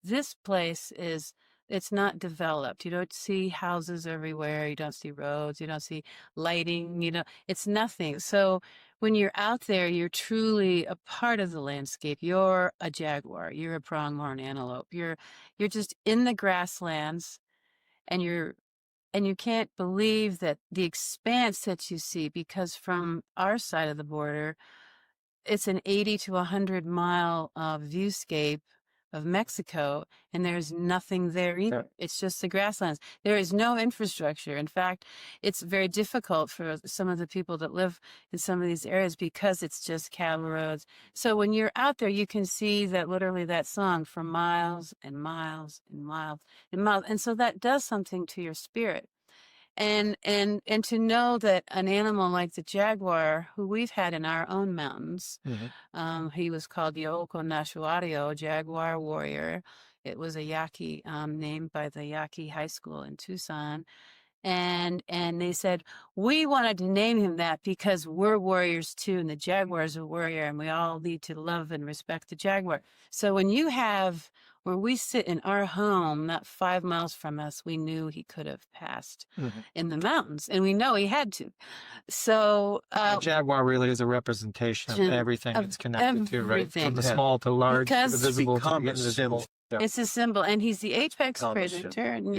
this place it's not developed. You don't see houses everywhere. You don't see roads. You don't see lighting. It's nothing. So when you're out there, you're truly a part of the landscape. You're a jaguar. You're a pronghorn antelope. You're just in the grasslands, and you can't believe that the expanse that you see, because from our side of the border, it's an 80 to 100 mile viewscape of Mexico, and there's nothing there either. It's just the grasslands. There is no infrastructure. In fact, it's very difficult for some of the people that live in some of these areas because it's just cattle roads. So when you're out there, you can see that literally that song for miles and miles and miles and miles. And so that does something to your spirit. And to know that an animal like the jaguar, who we've had in our own mountains, he was called Yoko Nashuario, jaguar warrior. It was a Yaqui named by the Yaqui High School in Tucson. And they said, we wanted to name him that because we're warriors too, and the jaguar is a warrior, and we all need to love and respect the jaguar. So when you have, where we sit in our home, not 5 miles from us, we knew he could have passed in the mountains, and we know he had to. So the jaguar really is a representation of everything it's connected to, right? From the small to large, to the visible to the invisible. Yeah. It's a symbol, and he's the apex predator, and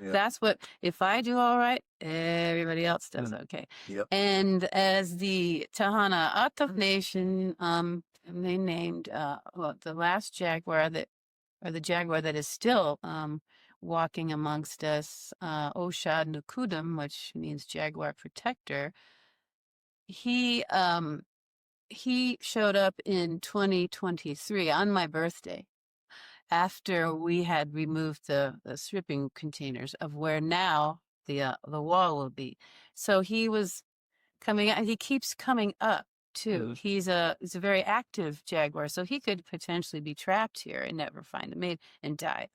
that's what, if I do all right, everybody else does okay. Yep. And as the Tahana Ataf Nation, they named the last jaguar the jaguar that is still walking amongst us, Oshad Nukudum, which means jaguar protector. He showed up in 2023 on my birthday, after we had removed the shipping containers of where now the wall will be. So he was coming out. He keeps coming up too. He's a very active jaguar, so he could potentially be trapped here and never find a mate and die.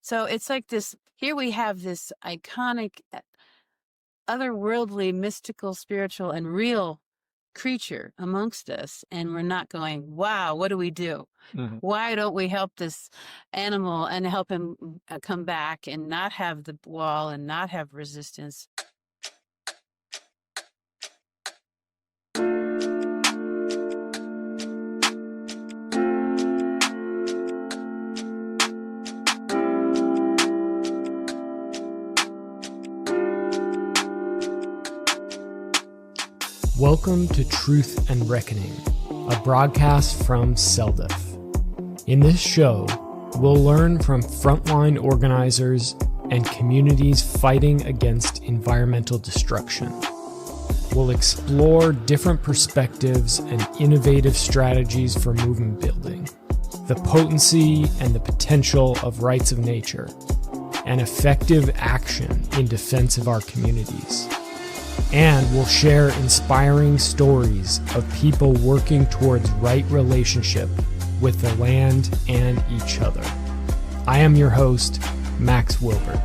So it's like this. Here we have this iconic, otherworldly, mystical, spiritual, and real creature amongst us, and we're not going, wow, what do we do? Why don't we help this animal and help him come back and not have the wall and not have resistance? Welcome to Truth and Reckoning, a broadcast from CELDF. In this show, we'll learn from frontline organizers and communities fighting against environmental destruction. We'll explore different perspectives and innovative strategies for movement building, the potency and the potential of rights of nature, and effective action in defense of our communities. And we'll share inspiring stories of people working towards right relationship with the land and each other. I am your host, Max Wilbert.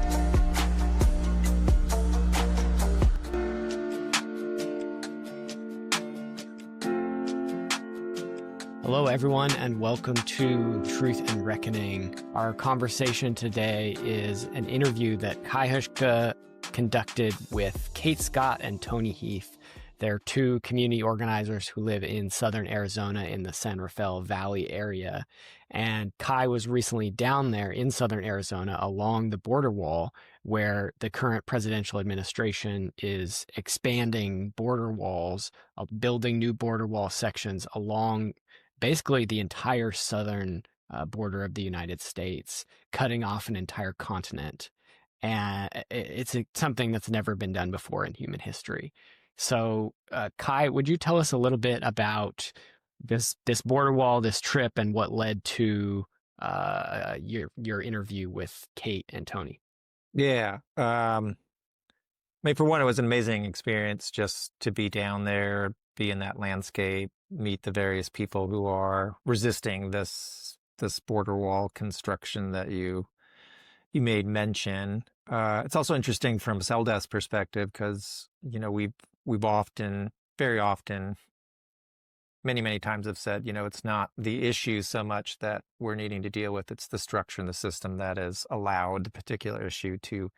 Hello, everyone, and welcome to Truth and Reckoning. Our conversation today is an interview that Kai Huschke conducted with Kate Scott and Tony Heath. They're two community organizers who live in southern Arizona in the San Rafael Valley area. And Kai was recently down there in southern Arizona along the border wall, where the current presidential administration is expanding border walls, building new border wall sections along basically the entire southern border of the United States, cutting off an entire continent. And it's something that's never been done before in human history. So, Kai, would you tell us a little bit about this border wall, this trip, and what led to your interview with Kate and Tony? Yeah. I mean, for one, it was an amazing experience just to be down there, be in that landscape, meet the various people who are resisting this border wall construction that you made mention. It's also interesting from CELDF's perspective because, we've very often many, many times have said, it's not the issue so much that we're needing to deal with, it's the structure in the system that has allowed the particular issue to,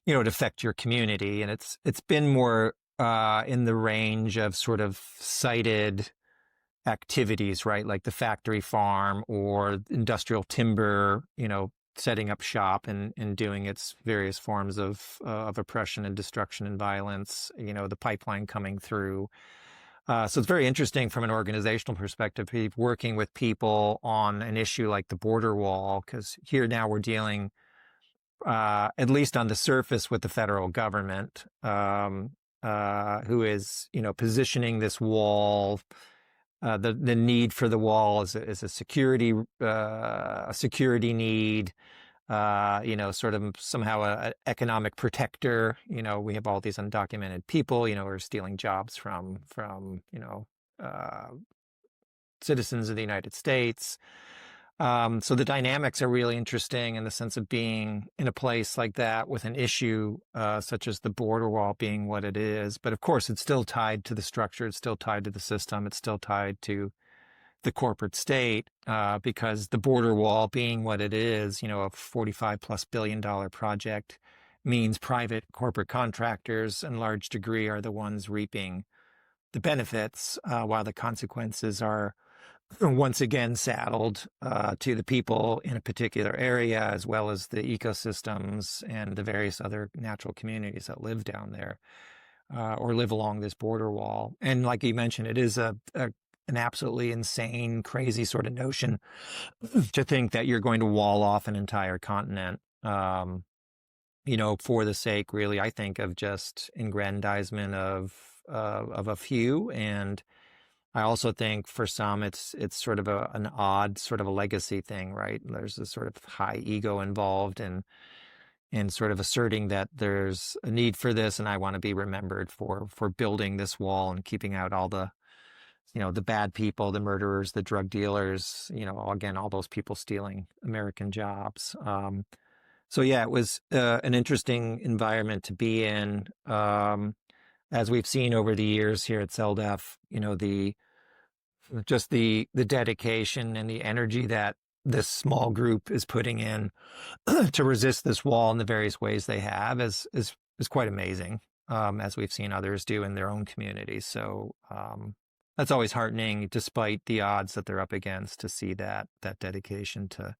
to affect your community. And it's been more in the range of sort of cited activities, right? Like the factory farm or industrial timber, setting up shop and doing its various forms of oppression and destruction and violence, the pipeline coming through. So it's very interesting from an organizational perspective, working with people on an issue like the border wall, because here now we're dealing, at least on the surface, with the federal government, who is, positioning this wall. The need for the wall is a security need. Sort of somehow an economic protector. We have all these undocumented people, who are stealing jobs from citizens of the United States. So the dynamics are really interesting in the sense of being in a place like that with an issue such as the border wall being what it is. But of course, it's still tied to the structure. It's still tied to the system. It's still tied to the corporate state, because the border wall being what it is, a $45+ billion project means private corporate contractors in large degree are the ones reaping the benefits, while the consequences are once again saddled to the people in a particular area, as well as the ecosystems and the various other natural communities that live down there or live along this border wall. And like you mentioned, it is an absolutely insane, crazy sort of notion to think that you're going to wall off an entire continent, for the sake, really, I think, of just aggrandizement of a few. And I also think for some, it's sort of an odd sort of a legacy thing, right? There's a sort of high ego involved in sort of asserting that there's a need for this, and I want to be remembered for building this wall and keeping out all the the bad people, the murderers, the drug dealers, again, all those people stealing American jobs. So yeah, it was an interesting environment to be in. As we've seen over the years here at CELDF, the dedication and the energy that this small group is putting in to resist this wall in the various ways they have is quite amazing, as we've seen others do in their own communities. So that's always heartening, despite the odds that they're up against, to see that dedication to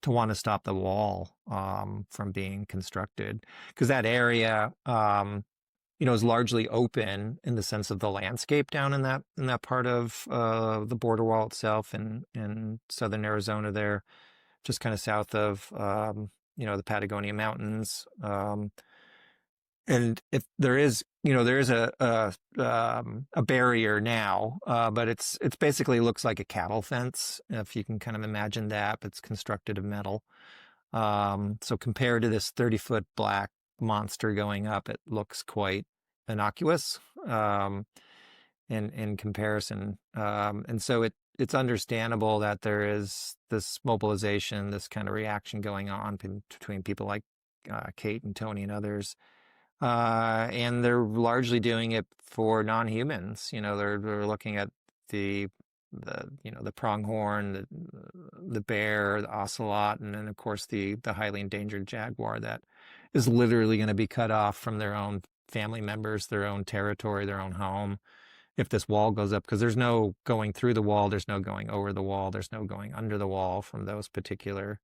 want to stop the wall from being constructed, because that area is largely open in the sense of the landscape down in that part of the border wall itself in southern Arizona there, just kind of south of the Patagonia Mountains. And if there is a barrier now, but it's basically looks like a cattle fence, if you can kind of imagine that. But it's constructed of metal. So compared to this 30-foot black monster going up, it looks quite innocuous in comparison. And so it's understandable that there is this mobilization, this kind of reaction going on between people like Kate and Tony and others. And they're largely doing it for non-humans. They're looking at the pronghorn, the bear, the ocelot, and then of course the highly endangered jaguar that is literally going to be cut off from their own family members, their own territory, their own home, if this wall goes up, because there's no going through the wall, there's no going over the wall, there's no going under the wall from those particular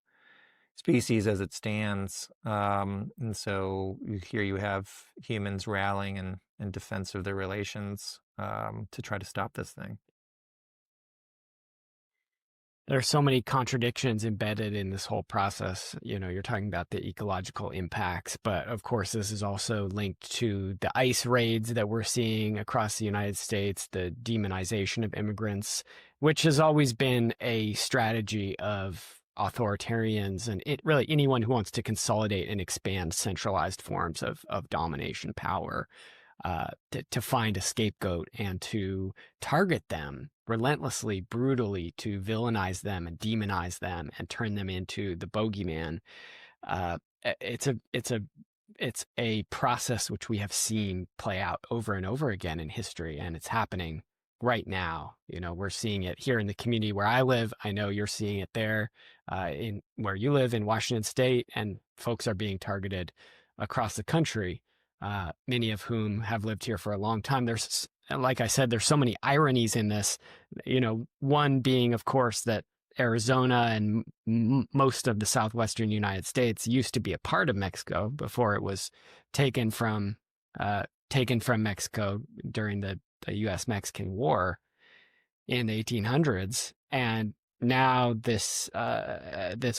species as it stands. And so here you have humans rallying in defense of their relations to try to stop this thing. There are so many contradictions embedded in this whole process. You're talking about the ecological impacts, but of course, this is also linked to the ICE raids that we're seeing across the United States, the demonization of immigrants, which has always been a strategy of authoritarians and really anyone who wants to consolidate and expand centralized forms of domination power, to find a scapegoat and to target them relentlessly, brutally, to villainize them and demonize them and turn them into the bogeyman. It's a process which we have seen play out over and over again in history, and it's happening right now? We're seeing it here in the community where I live. I know you're seeing it there in where you live in Washington State, and folks are being targeted across the country, many of whom have lived here for a long time. There's, like I said, there's so many ironies in this, one being, of course, that Arizona and most of the southwestern United States used to be a part of Mexico before it was taken from Mexico during the U.S.-Mexican War in the 1800s, and now this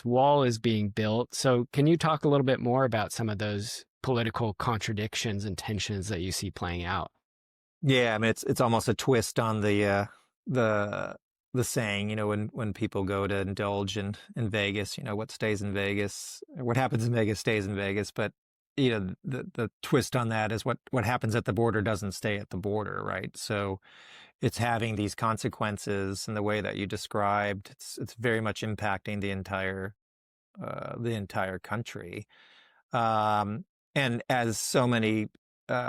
wall is being built. So, can you talk a little bit more about some of those political contradictions and tensions that you see playing out? Yeah, I mean, it's almost a twist on the saying, when people go to indulge in Vegas, what stays in Vegas, what happens in Vegas stays in Vegas. But, the twist on that is what happens at the border doesn't stay at the border, right? So it's having these consequences in the way that you described. It's very much impacting the entire country. And as so many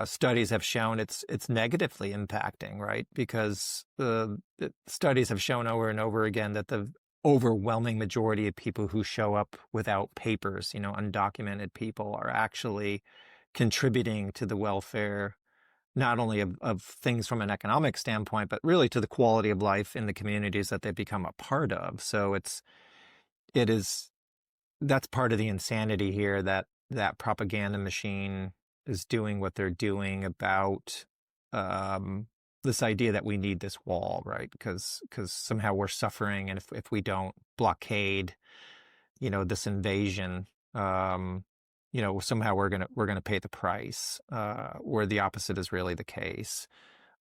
studies have shown, it's negatively impacting, right? Because the studies have shown over and over again that the overwhelming majority of people who show up without papers, undocumented people, are actually contributing to the welfare, not only of things from an economic standpoint, but really to the quality of life in the communities that they've become a part of. So that's part of the insanity here, that propaganda machine is doing what they're doing about this idea that we need this wall, right? Because somehow we're suffering, and if we don't blockade, this invasion, somehow we're gonna pay the price, where the opposite is really the case.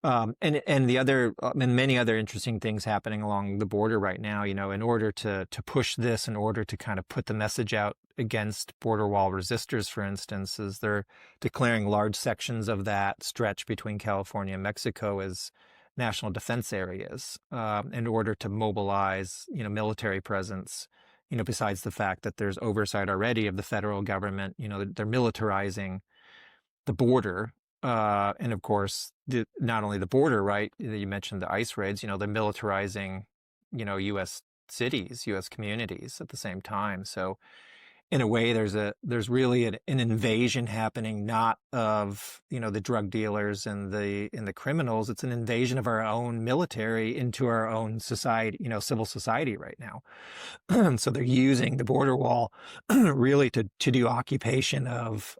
And many other interesting things happening along the border right now, in order to push this, in order to kind of put the message out against border wall resistors, for instance, is they're declaring large sections of that stretch between California and Mexico as national defense areas, in order to mobilize, military presence, besides the fact that there's oversight already of the federal government. They're militarizing the border. And of course, not only the border, right? You mentioned the ICE raids, they're militarizing, U.S. cities, U.S. communities at the same time. So in a way, there's really an invasion happening, not of, the drug dealers and the criminals. It's an invasion of our own military into our own society, civil society right now. So they're using the border wall really to do occupation of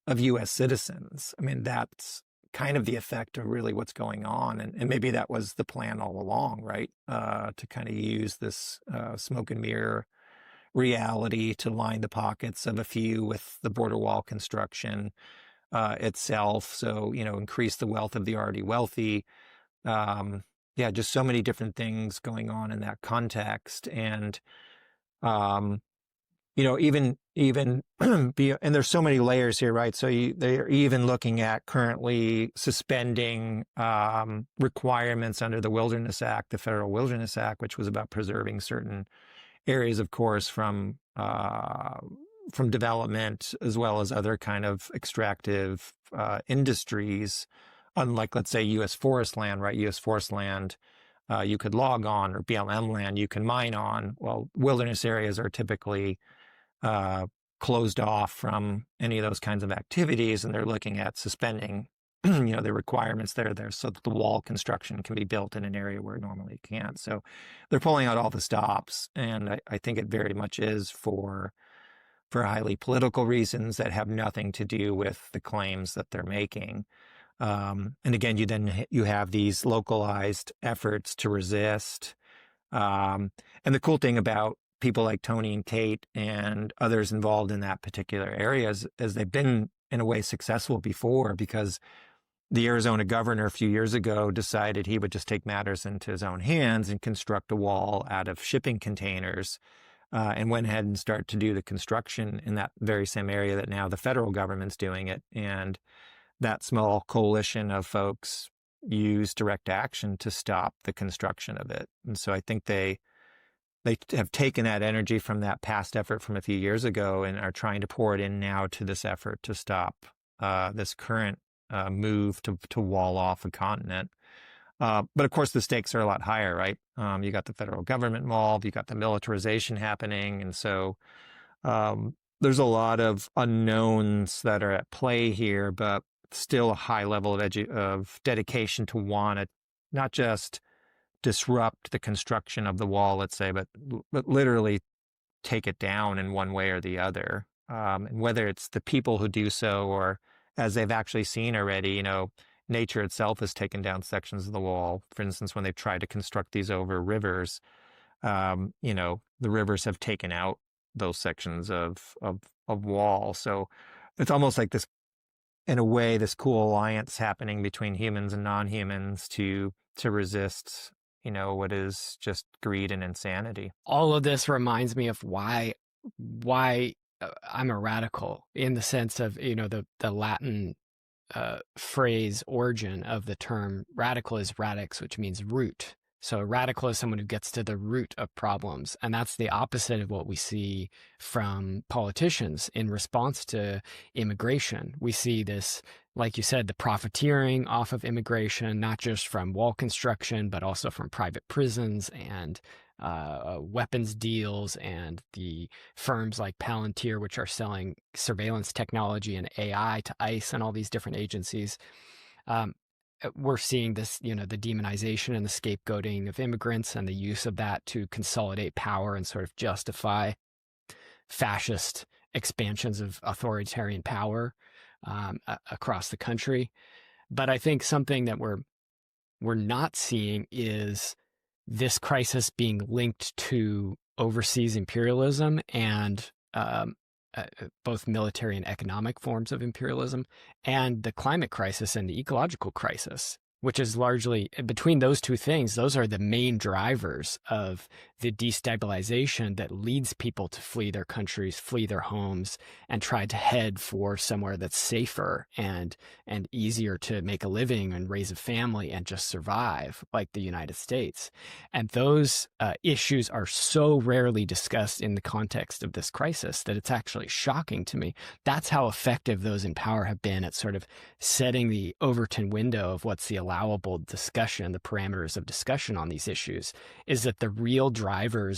U.S. citizens. I mean, that's kind of the effect of really what's going on. And maybe that was the plan all along, right? To kind of use this smoke and mirror reality to line the pockets of a few with the border wall construction itself. So, increase the wealth of the already wealthy. Just so many different things going on in that context. And, even and there's so many layers here, right? So they're even looking at currently suspending requirements under the Wilderness Act, the Federal Wilderness Act, which was about preserving certain areas, of course, from development, as well as other kind of extractive industries. Unlike, let's say, U.S. forest land, right? U.S. forest land, you could log on, or BLM land, you can mine on. Well, wilderness areas are typically closed off from any of those kinds of activities, and they're looking at suspending, the requirements there so that the wall construction can be built in an area where it normally can't. So they're pulling out all the stops, and I think it very much is for highly political reasons that have nothing to do with the claims that they're making. And again, you have these localized efforts to resist. And the cool thing about people like Tony and Kate and others involved in that particular area is they've been, in a way, successful before, because the Arizona governor a few years ago decided he would just take matters into his own hands and construct a wall out of shipping containers, and went ahead and started to do the construction in that very same area that now the federal government's doing it. And that small coalition of folks used direct action to stop the construction of it. And so I think they have taken that energy from that past effort from a few years ago and are trying to pour it in now to this effort to stop this current move to wall off a continent. But of course, the stakes are a lot higher, right? You got the federal government involved, you got the militarization happening. And so there's a lot of unknowns that are at play here, but still a high level of dedication to want to not just disrupt the construction of the wall, let's say, but literally take it down in one way or the other. And whether it's the people who do so, or as they've actually seen already, you know, nature itself has taken down sections of the wall. For instance, when they've tried to construct these over rivers, you know, the rivers have taken out those sections of wall. So it's almost like this, in a way, this cool alliance happening between humans and non-humans to resist, you know, what is just greed and insanity. All of this reminds me of why I'm a radical, in the sense of, you know, the Latin phrase origin of the term radical is radix, which means root. So a radical is someone who gets to the root of problems. And that's the opposite of what we see from politicians in response to immigration. We see this, like you said, the profiteering off of immigration, not just from wall construction, but also from private prisons and weapons deals, and the firms like Palantir, which are selling surveillance technology and AI to ICE and all these different agencies. We're seeing this, you know, the demonization and the scapegoating of immigrants and the use of that to consolidate power and sort of justify fascist expansions of authoritarian power across the country. But I think something that we're not seeing is this crisis being linked to overseas imperialism and both military and economic forms of imperialism, and the climate crisis and the ecological crisis, which is largely, between those two things, those are the main drivers of the destabilization that leads people to flee their countries, flee their homes, and try to head for somewhere that's safer and easier to make a living and raise a family and just survive, like the United States. And those issues are so rarely discussed in the context of this crisis that it's actually shocking to me. That's how effective those in power have been at sort of setting the Overton window of what's the allowable discussion, the parameters of discussion on these issues, is that the real drivers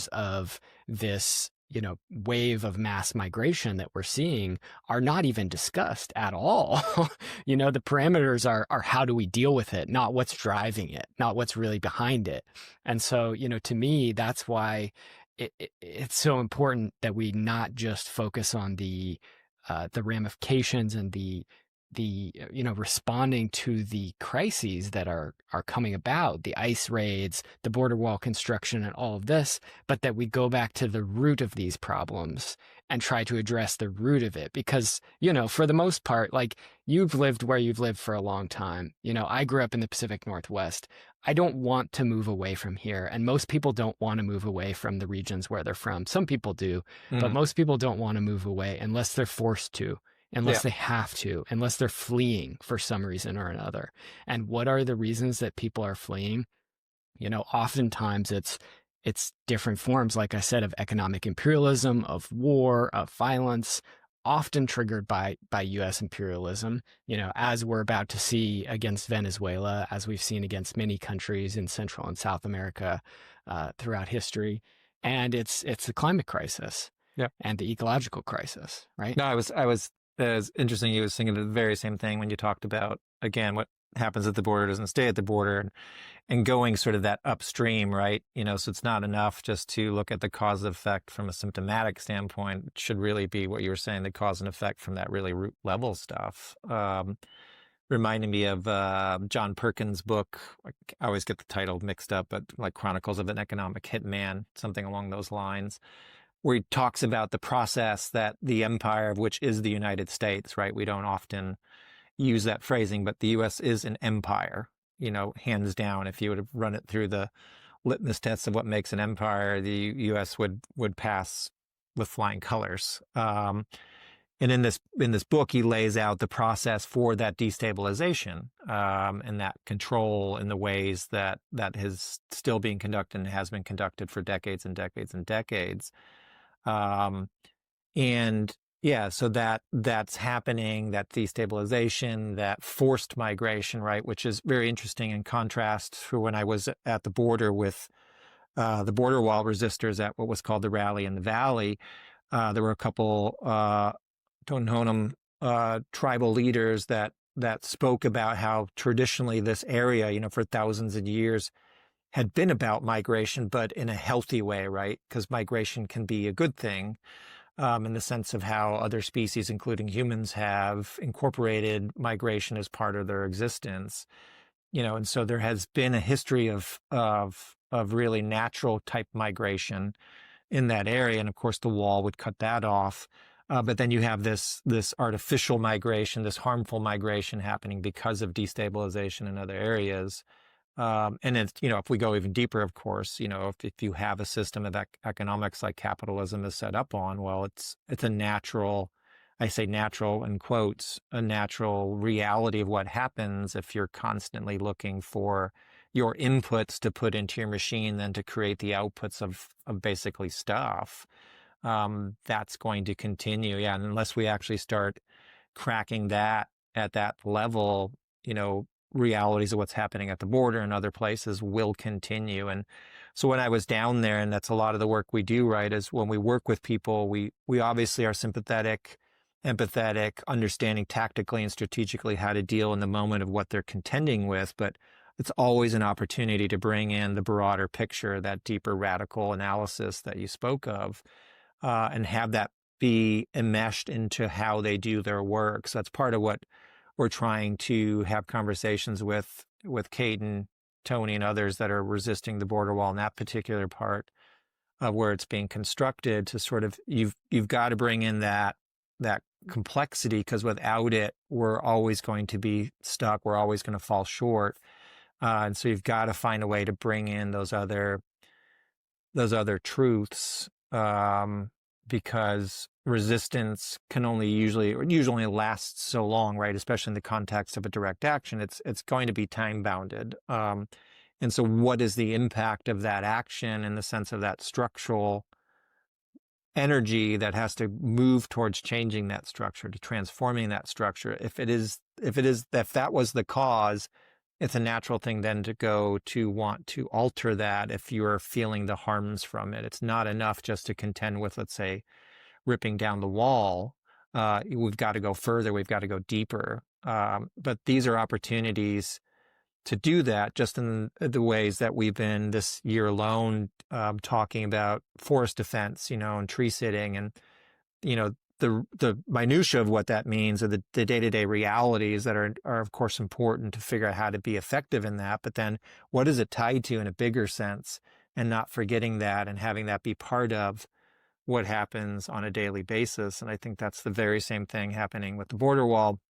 of this, you know, wave of mass migration that we're seeing are not even discussed at all. You know, the parameters are how do we deal with it, not what's driving it, not what's really behind it. And so, you know, to me, that's why it's so important that we not just focus on the ramifications and the you know, responding to the crises that are coming about, the ice raids, the border wall construction, and all of this, but that we go back to the root of these problems and try to address the root of it. Because, you know, for the most part, like, you've lived where you've lived for a long time. You know, I grew up in the Pacific Northwest. I don't want to move away from here. And most people don't want to move away from the regions where they're from. Some people do, but most people don't want to move away unless they're forced to. Unless they have to, unless they're fleeing for some reason or another. And what are the reasons that people are fleeing? You know, oftentimes it's different forms, like I said, of economic imperialism, of war, of violence, often triggered by U.S. imperialism, you know, as we're about to see against Venezuela, as we've seen against many countries in Central and South America throughout history. And it's the climate crisis and the ecological crisis, right? No, I was it's interesting. You was thinking the very same thing when you talked about, again, what happens at the border doesn't stay at the border, and going sort of that upstream, right? You know, so it's not enough just to look at the cause and effect from a symptomatic standpoint. It should really be what you were saying, the cause and effect from that really root level stuff. Reminding me of John Perkins' book. I always get the title mixed up, but like Chronicles of an Economic Hitman, something along those lines, where he talks about the process that the empire, of which is the United States, right? We don't often use that phrasing, but the U.S. is an empire, you know, hands down. If you would have run it through the litmus test of what makes an empire, the U.S. would pass with flying colors. And in this book, he lays out the process for that destabilization and that control in the ways that is still being conducted and has been conducted for decades and decades and decades. And Yeah, so that's happening, that destabilization, that forced migration, right, which is very interesting in contrast to when I was at the border with the border wall resistors at what was called the Rally in the Valley. There were a couple Tohono tribal leaders that spoke about how traditionally this area, for thousands of years, had been about migration, but in a healthy way, right? Because migration can be a good thing. In the sense of how other species, including humans, have incorporated migration as part of their existence, and so there has been a history of really natural type migration in that area, and of course the wall would cut that off. But then you have this artificial migration, this harmful migration happening because of destabilization in other areas. And it's, if we go even deeper, of course, if you have a system of economics like capitalism is set up on, well, it's a natural, I say natural in quotes, a natural reality of what happens if you're constantly looking for your inputs to put into your machine, then to create the outputs of basically stuff. That's going to continue. Yeah. And unless we actually start cracking that at that level, realities of what's happening at the border and other places will continue. And so when I was down there, and that's a lot of the work we do, right, is when we work with people, we obviously are sympathetic, empathetic, understanding tactically and strategically how to deal in the moment of what they're contending with. But it's always an opportunity to bring in the broader picture, that deeper radical analysis that you spoke of, and have that be enmeshed into how they do their work. So that's part of what we're trying to have conversations with Kate and Tony and others that are resisting the border wall in that particular part of where it's being constructed, to sort of, you've got to bring in that complexity, because without it, we're always going to be stuck. We're always going to fall short. And so you've got to find a way to bring in those other truths, because resistance can usually lasts so long, right? Especially in the context of a direct action, it's going to be time bounded. And so what is the impact of that action in the sense of that structural energy that has to move towards changing that structure, to transforming that structure? If that was the cause, it's a natural thing then to go to want to alter that if you're feeling the harms from it. It's not enough just to contend with, let's say, ripping down the wall. We've got to go further. We've got to go deeper. But these are opportunities to do that, just in the ways that we've been this year alone talking about forest defense, and tree sitting, and the minutia of what that means, or the day-to-day realities that are of course important to figure out how to be effective in that. But then what is it tied to in a bigger sense, and not forgetting that and having that be part of what happens on a daily basis. And I think that's the very same thing happening with the border wall,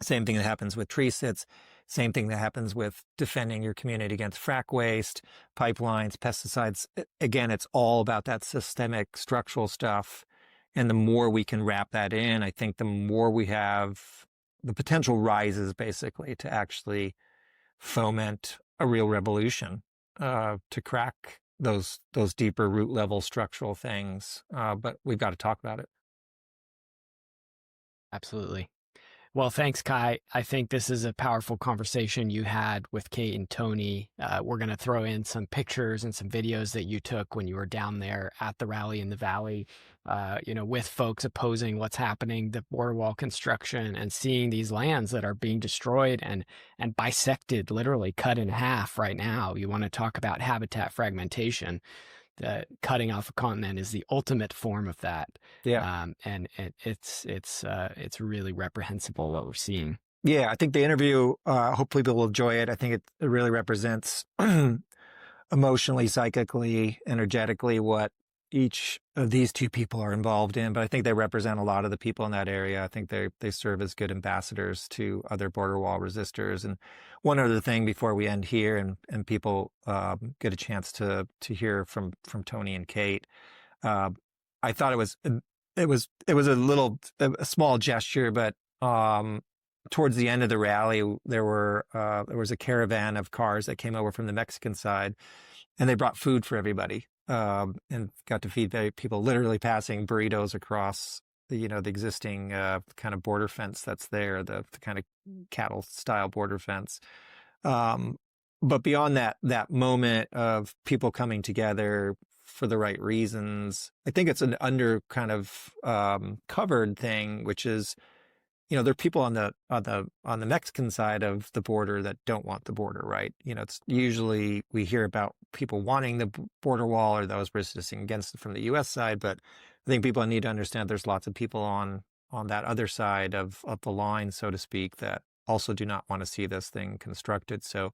same thing that happens with tree sits, same thing that happens with defending your community against frack waste, pipelines, pesticides. Again, it's all about that systemic structural stuff. And the more we can wrap that in, I think the more we have, the potential rises basically to actually foment a real revolution, to crack those deeper root level structural things. But we've got to talk about it. Absolutely. Well, thanks, Kai. I think this is a powerful conversation you had with Kate and Tony. We're going to throw in some pictures and some videos that you took when you were down there at the Rally in the Valley, with folks opposing what's happening, the border wall construction, and seeing these lands that are being destroyed and bisected, literally cut in half right now. You want to talk about habitat fragmentation. The cutting off a continent is the ultimate form of that. Yeah. And it's really reprehensible what we're seeing. Yeah, I think the interview, hopefully people will enjoy it. I think it really represents emotionally, psychically, energetically what each of these two people are involved in. But I think they represent a lot of the people in that area. I think they serve as good ambassadors to other border wall resistors. And one other thing before we end here, and people get a chance to hear from Tony and Kate, I thought it was a small gesture, but towards the end of the rally, there was a caravan of cars that came over from the Mexican side, and they brought food for everybody, and got to feed people, literally passing burritos across the existing kind of border fence that's there, the kind of cattle style border fence. But beyond that moment of people coming together for the right reasons, I think it's an under kind of covered thing, which is, there are people on the Mexican side of the border that don't want the border, right? It's usually we hear about people wanting the border wall or those resisting against it from the U.S. side, but I think people need to understand there's lots of people on that other side of the line, so to speak, that also do not want to see this thing constructed. So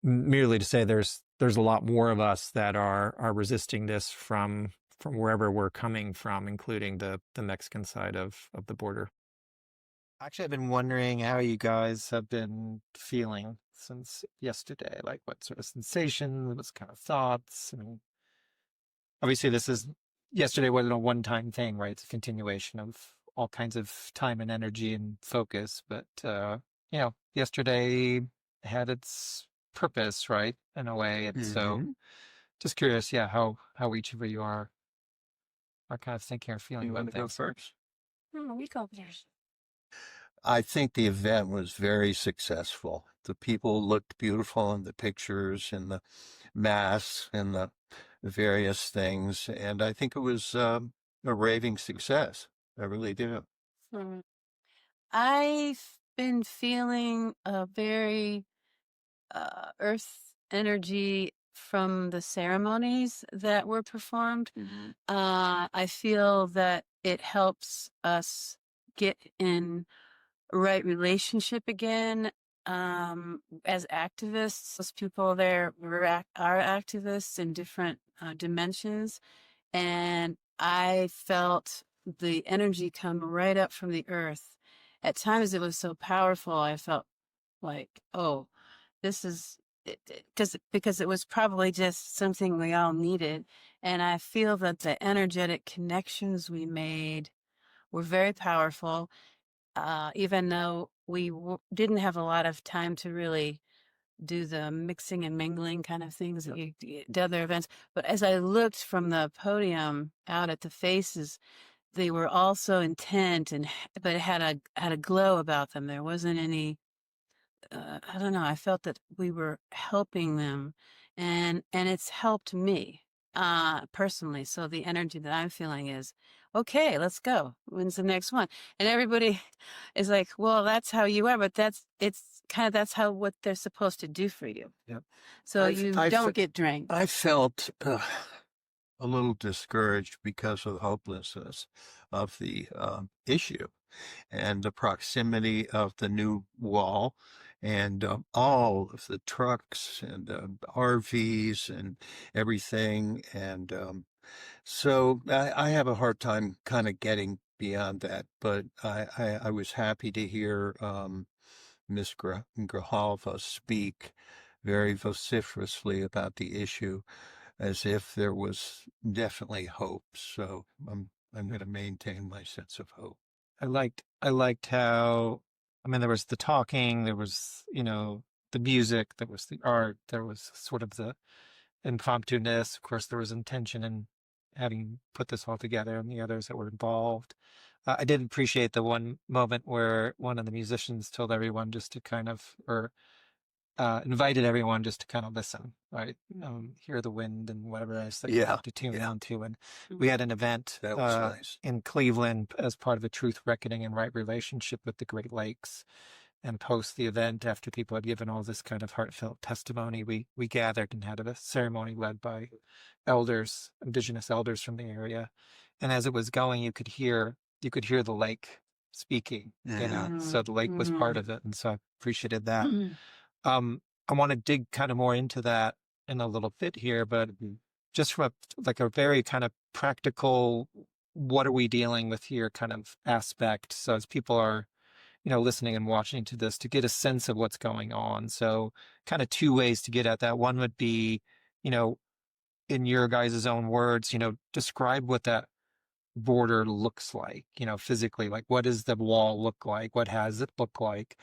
merely to say there's a lot more of us that are resisting this from wherever we're coming from, including the Mexican side of the border. Actually, I've been wondering how you guys have been feeling since yesterday. Like, what sort of sensations, what kind of thoughts? I mean, obviously, yesterday wasn't a one-time thing, right? It's a continuation of all kinds of time and energy and focus. But, yesterday had its purpose, right, in a way. And so just curious, how each of you are kind of thinking or feeling about things. You want to go first? We go first. I think the event was very successful. The people looked beautiful in the pictures and the masks and the various things. And I think it was a raving success. I really do. I've been feeling a very earth energy from the ceremonies that were performed. I feel that it helps us get in right relationship again. As activists, those people there are activists in different dimensions, and I felt the energy come right up from the earth. At times it was so powerful, I felt like, oh, this is because it was probably just something we all needed. And I feel that the energetic connections we made were very powerful, even though we didn't have a lot of time to really do the mixing and mingling kind of things that you did other events. But as I looked from the podium out at the faces, they were all so intent but it had a glow about them. There wasn't any I don't know, I felt that we were helping them, and it's helped me personally. So the energy that I'm feeling is, okay, let's go. When's the next one? And everybody is like, well, that's how you are, but that's how what they're supposed to do for you. Yep. So you don't get drained. I felt a little discouraged because of the hopelessness of the issue and the proximity of the new wall and all of the trucks and RVs and everything. And so I have a hard time kind of getting beyond that. But I was happy to hear Ms. Grijalva speak very vociferously about the issue, as if there was definitely hope. So I'm going to maintain my sense of hope. I liked how, there was the talking, there was, the music, there was the art, there was sort of the impromptu-ness. Of course, there was intention in having put this all together and the others that were involved. I did appreciate the one moment where one of the musicians told everyone just to kind of, invited everyone just to kind of listen, right? Hear the wind and whatever else that you have to tune down to. And we had an event That was nice. in Cleveland as part of the Truth&Reckoning and Right Relationship with the Great Lakes. And post the event, after people had given all this kind of heartfelt testimony, we gathered and had a ceremony led by elders, indigenous elders from the area. And as it was going, you could hear the lake speaking, so the lake was part of it. And so I appreciated that. I want to dig kind of more into that in a little bit here, but just from a very kind of practical, what are we dealing with here kind of aspect. So as people are, listening and watching to this, to get a sense of what's going on. So kind of two ways to get at that. One would be, in your guys' own words, describe what that border looks like, physically. Like, what does the wall look like? What has it look like?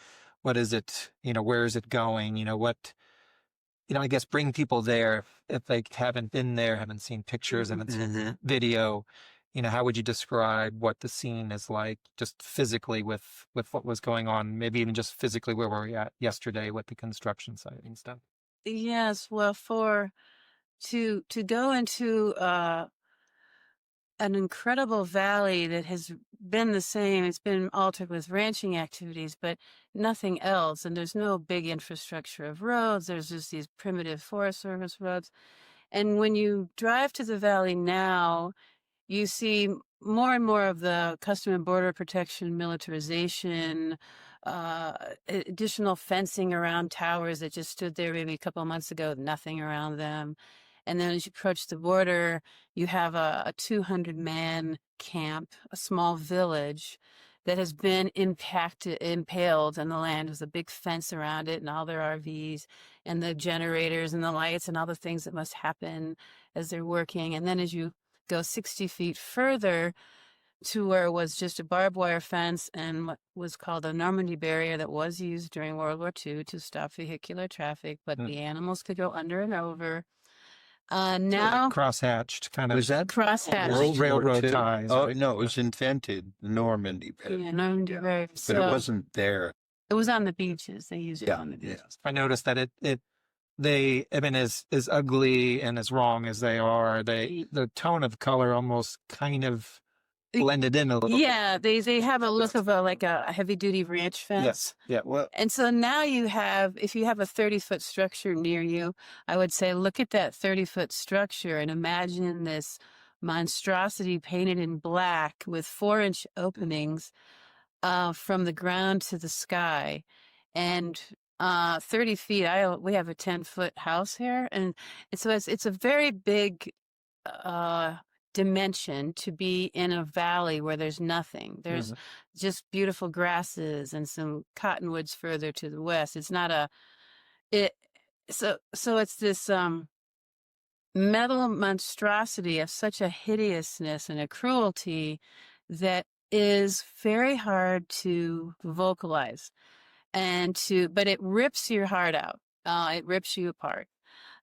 What is it, where is it going? I guess bring people there if they haven't been there, haven't seen pictures, haven't seen video, how would you describe what the scene is like just physically with what was going on, maybe even just physically where were we at yesterday with the construction site and stuff? Yes, well, to go into an incredible valley that has been the same. It's been altered with ranching activities, but nothing else. And there's no big infrastructure of roads. There's just these primitive Forest Service roads. And when you drive to the valley now, you see more and more of the Custom and Border Protection militarization, additional fencing around towers that just stood there maybe a couple of months ago, nothing around them. And then as you approach the border, you have a 200-man camp, a small village that has been impaled in the land with a big fence around it and all their RVs and the generators and the lights and all the things that must happen as they're working. And then as you go 60 feet further to where it was just a barbed wire fence and what was called a Normandy barrier that was used during World War II to stop vehicular traffic, but the animals could go under and over. Now Crosshatched kind of. Was that crosshatched. World War Railroad II? ties, Oh, right? no, it was invented, the Normandy barrier. Yeah, Normandy barrier. But So it wasn't there. it was on the beaches. They used it on the Yeah. beaches. I noticed that as ugly and as wrong as they are, the tone of color almost kind of blended in a little bit. Yeah, they have a look of a heavy duty ranch fence. Yes. Yeah. Well, And so now if you have a 30-foot structure near you, I would say look at that 30-foot structure and imagine this monstrosity painted in black with 4-inch openings from the ground to the sky. And 30 feet, we have a 10-foot house here. And so it's a very big dimension to be in a valley where there's nothing. There's just beautiful grasses and some cottonwoods further to the west. It's not so it's this metal monstrosity of such a hideousness and a cruelty that is very hard to vocalize but it rips your heart out. It rips you apart.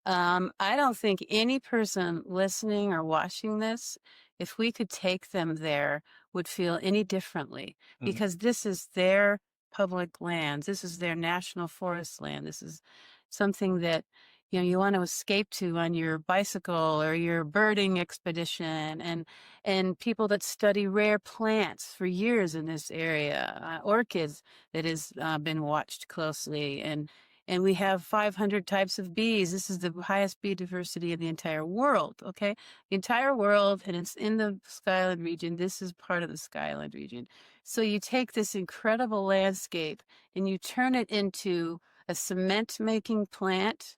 I don't think any person listening or watching this, if we could take them there, would feel any differently because this is their public lands. This is their national forest land. This is something that you want to escape to on your bicycle or your birding expedition, and people that study rare plants for years in this area, orchids that has been watched closely, and we have 500 types of bees. This is the highest bee diversity in the entire world, okay? The entire world, and it's in the Skyland region. This is part of the Skyland region. So you take this incredible landscape and you turn it into a cement-making plant.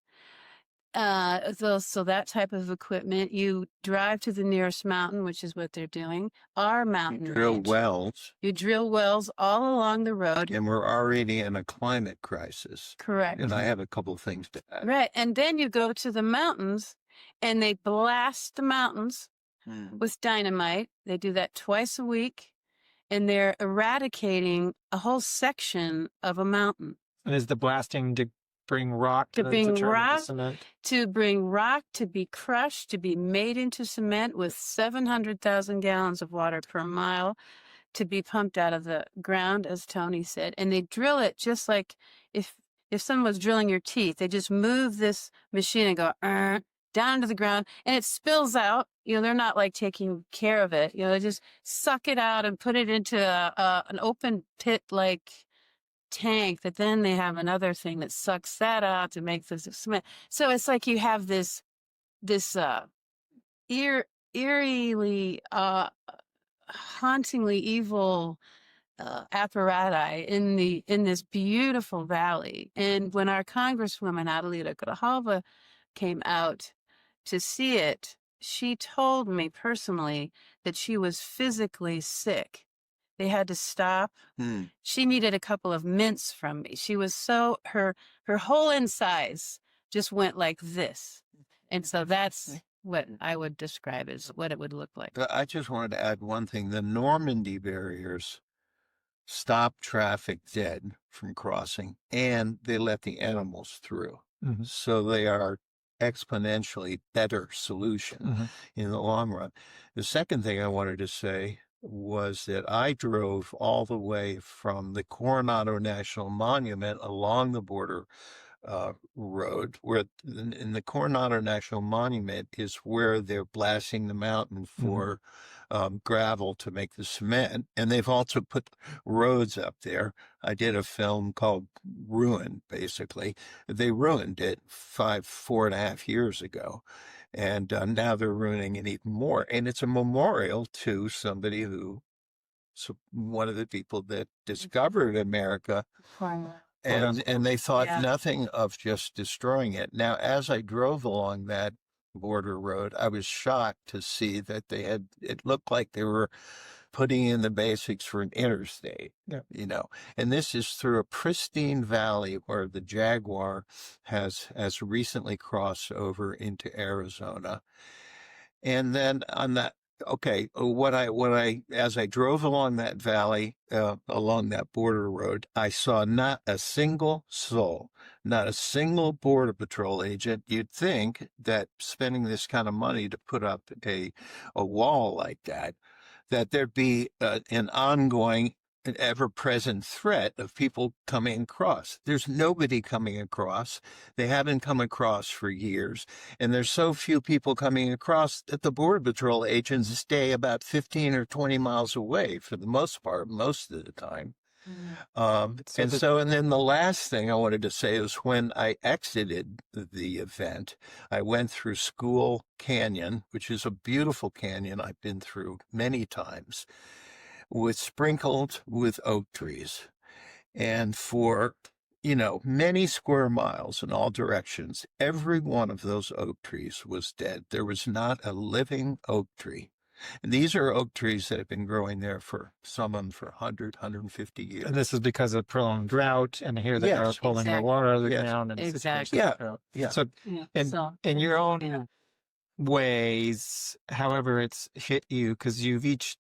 So that type of equipment, you drive to the nearest mountain, which is what they're doing. Our mountain drill ranch. wells. You drill wells all along the road. And we're already in a climate crisis. Correct. And I have a couple of things to add. Right. And then you go to the mountains and they blast the mountains with dynamite. They do that twice a week and they're eradicating a whole section of a mountain. And is the blasting to bring rock To bring turn rock, into cement? to bring rock to be crushed, to be made into cement with 700,000 gallons of water per mile to be pumped out of the ground, as Tony said. And they drill it just like if someone was drilling your teeth. They just move this machine and go down to the ground, and it spills out. They're not like taking care of it. They just suck it out and put it into an open pit like tank that then they have another thing that sucks that out to make this cement. So it's like you have this eerily hauntingly evil apparatus in this beautiful valley. And when our Congresswoman Adelita Grijalva came out to see it, she told me personally that she was physically sick. They had to stop. She needed a couple of mints from me. She was her whole insides just went like this. And so that's what I would describe as what it would look like. I just wanted to add one thing. The Normandy barriers stop traffic dead from crossing, and they let the animals through. So they are exponentially better solution in the long run. The second thing I wanted to say was that I drove all the way from the Coronado National Monument along the border road, where in the Coronado National Monument is where they're blasting the mountain for gravel to make the cement. And they've also put roads up there. I did a film called Ruined, basically. They ruined it 4.5 years ago. And now they're ruining it even more. And it's a memorial to somebody who, one of the people that discovered America. And they thought nothing of just destroying it. Now, as I drove along that border road, I was shocked to see that it looked like they were putting in the basics for an interstate, and this is through a pristine valley where the jaguar has recently crossed over into Arizona. And then on that, as I drove along that valley, along that border road, I saw not a single soul, not a single Border Patrol agent. You'd think that spending this kind of money to put up a wall like that there'd be an ongoing, an ever-present threat of people coming across. There's nobody coming across. They haven't come across for years. And there's so few people coming across that the Border Patrol agents stay about 15 or 20 miles away for the most part, most of the time. And then the last thing I wanted to say is when I exited the event, I went through School Canyon, which is a beautiful canyon I've been through many times, sprinkled with oak trees. And for, many square miles in all directions, every one of those oak trees was dead. There was not a living oak tree. And these are oak trees that have been growing there for 100, 150 years. And this is because of prolonged drought, and here they are pulling the water out of the ground. And exactly. So, in your own ways, however it's hit you, because you've each,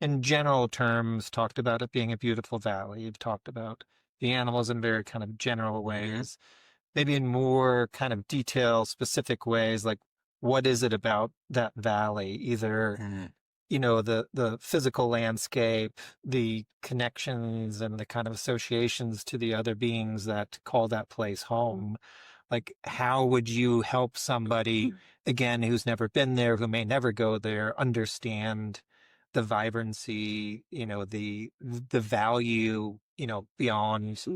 in general terms, talked about it being a beautiful valley. You've talked about the animals in very kind of general ways. Maybe in more kind of detail, specific ways, like what is it about that valley? Either, the physical landscape, the connections and the kind of associations to the other beings that call that place home. Like, how would you help somebody, again, who's never been there, who may never go there, understand the vibrancy, the value, beyond,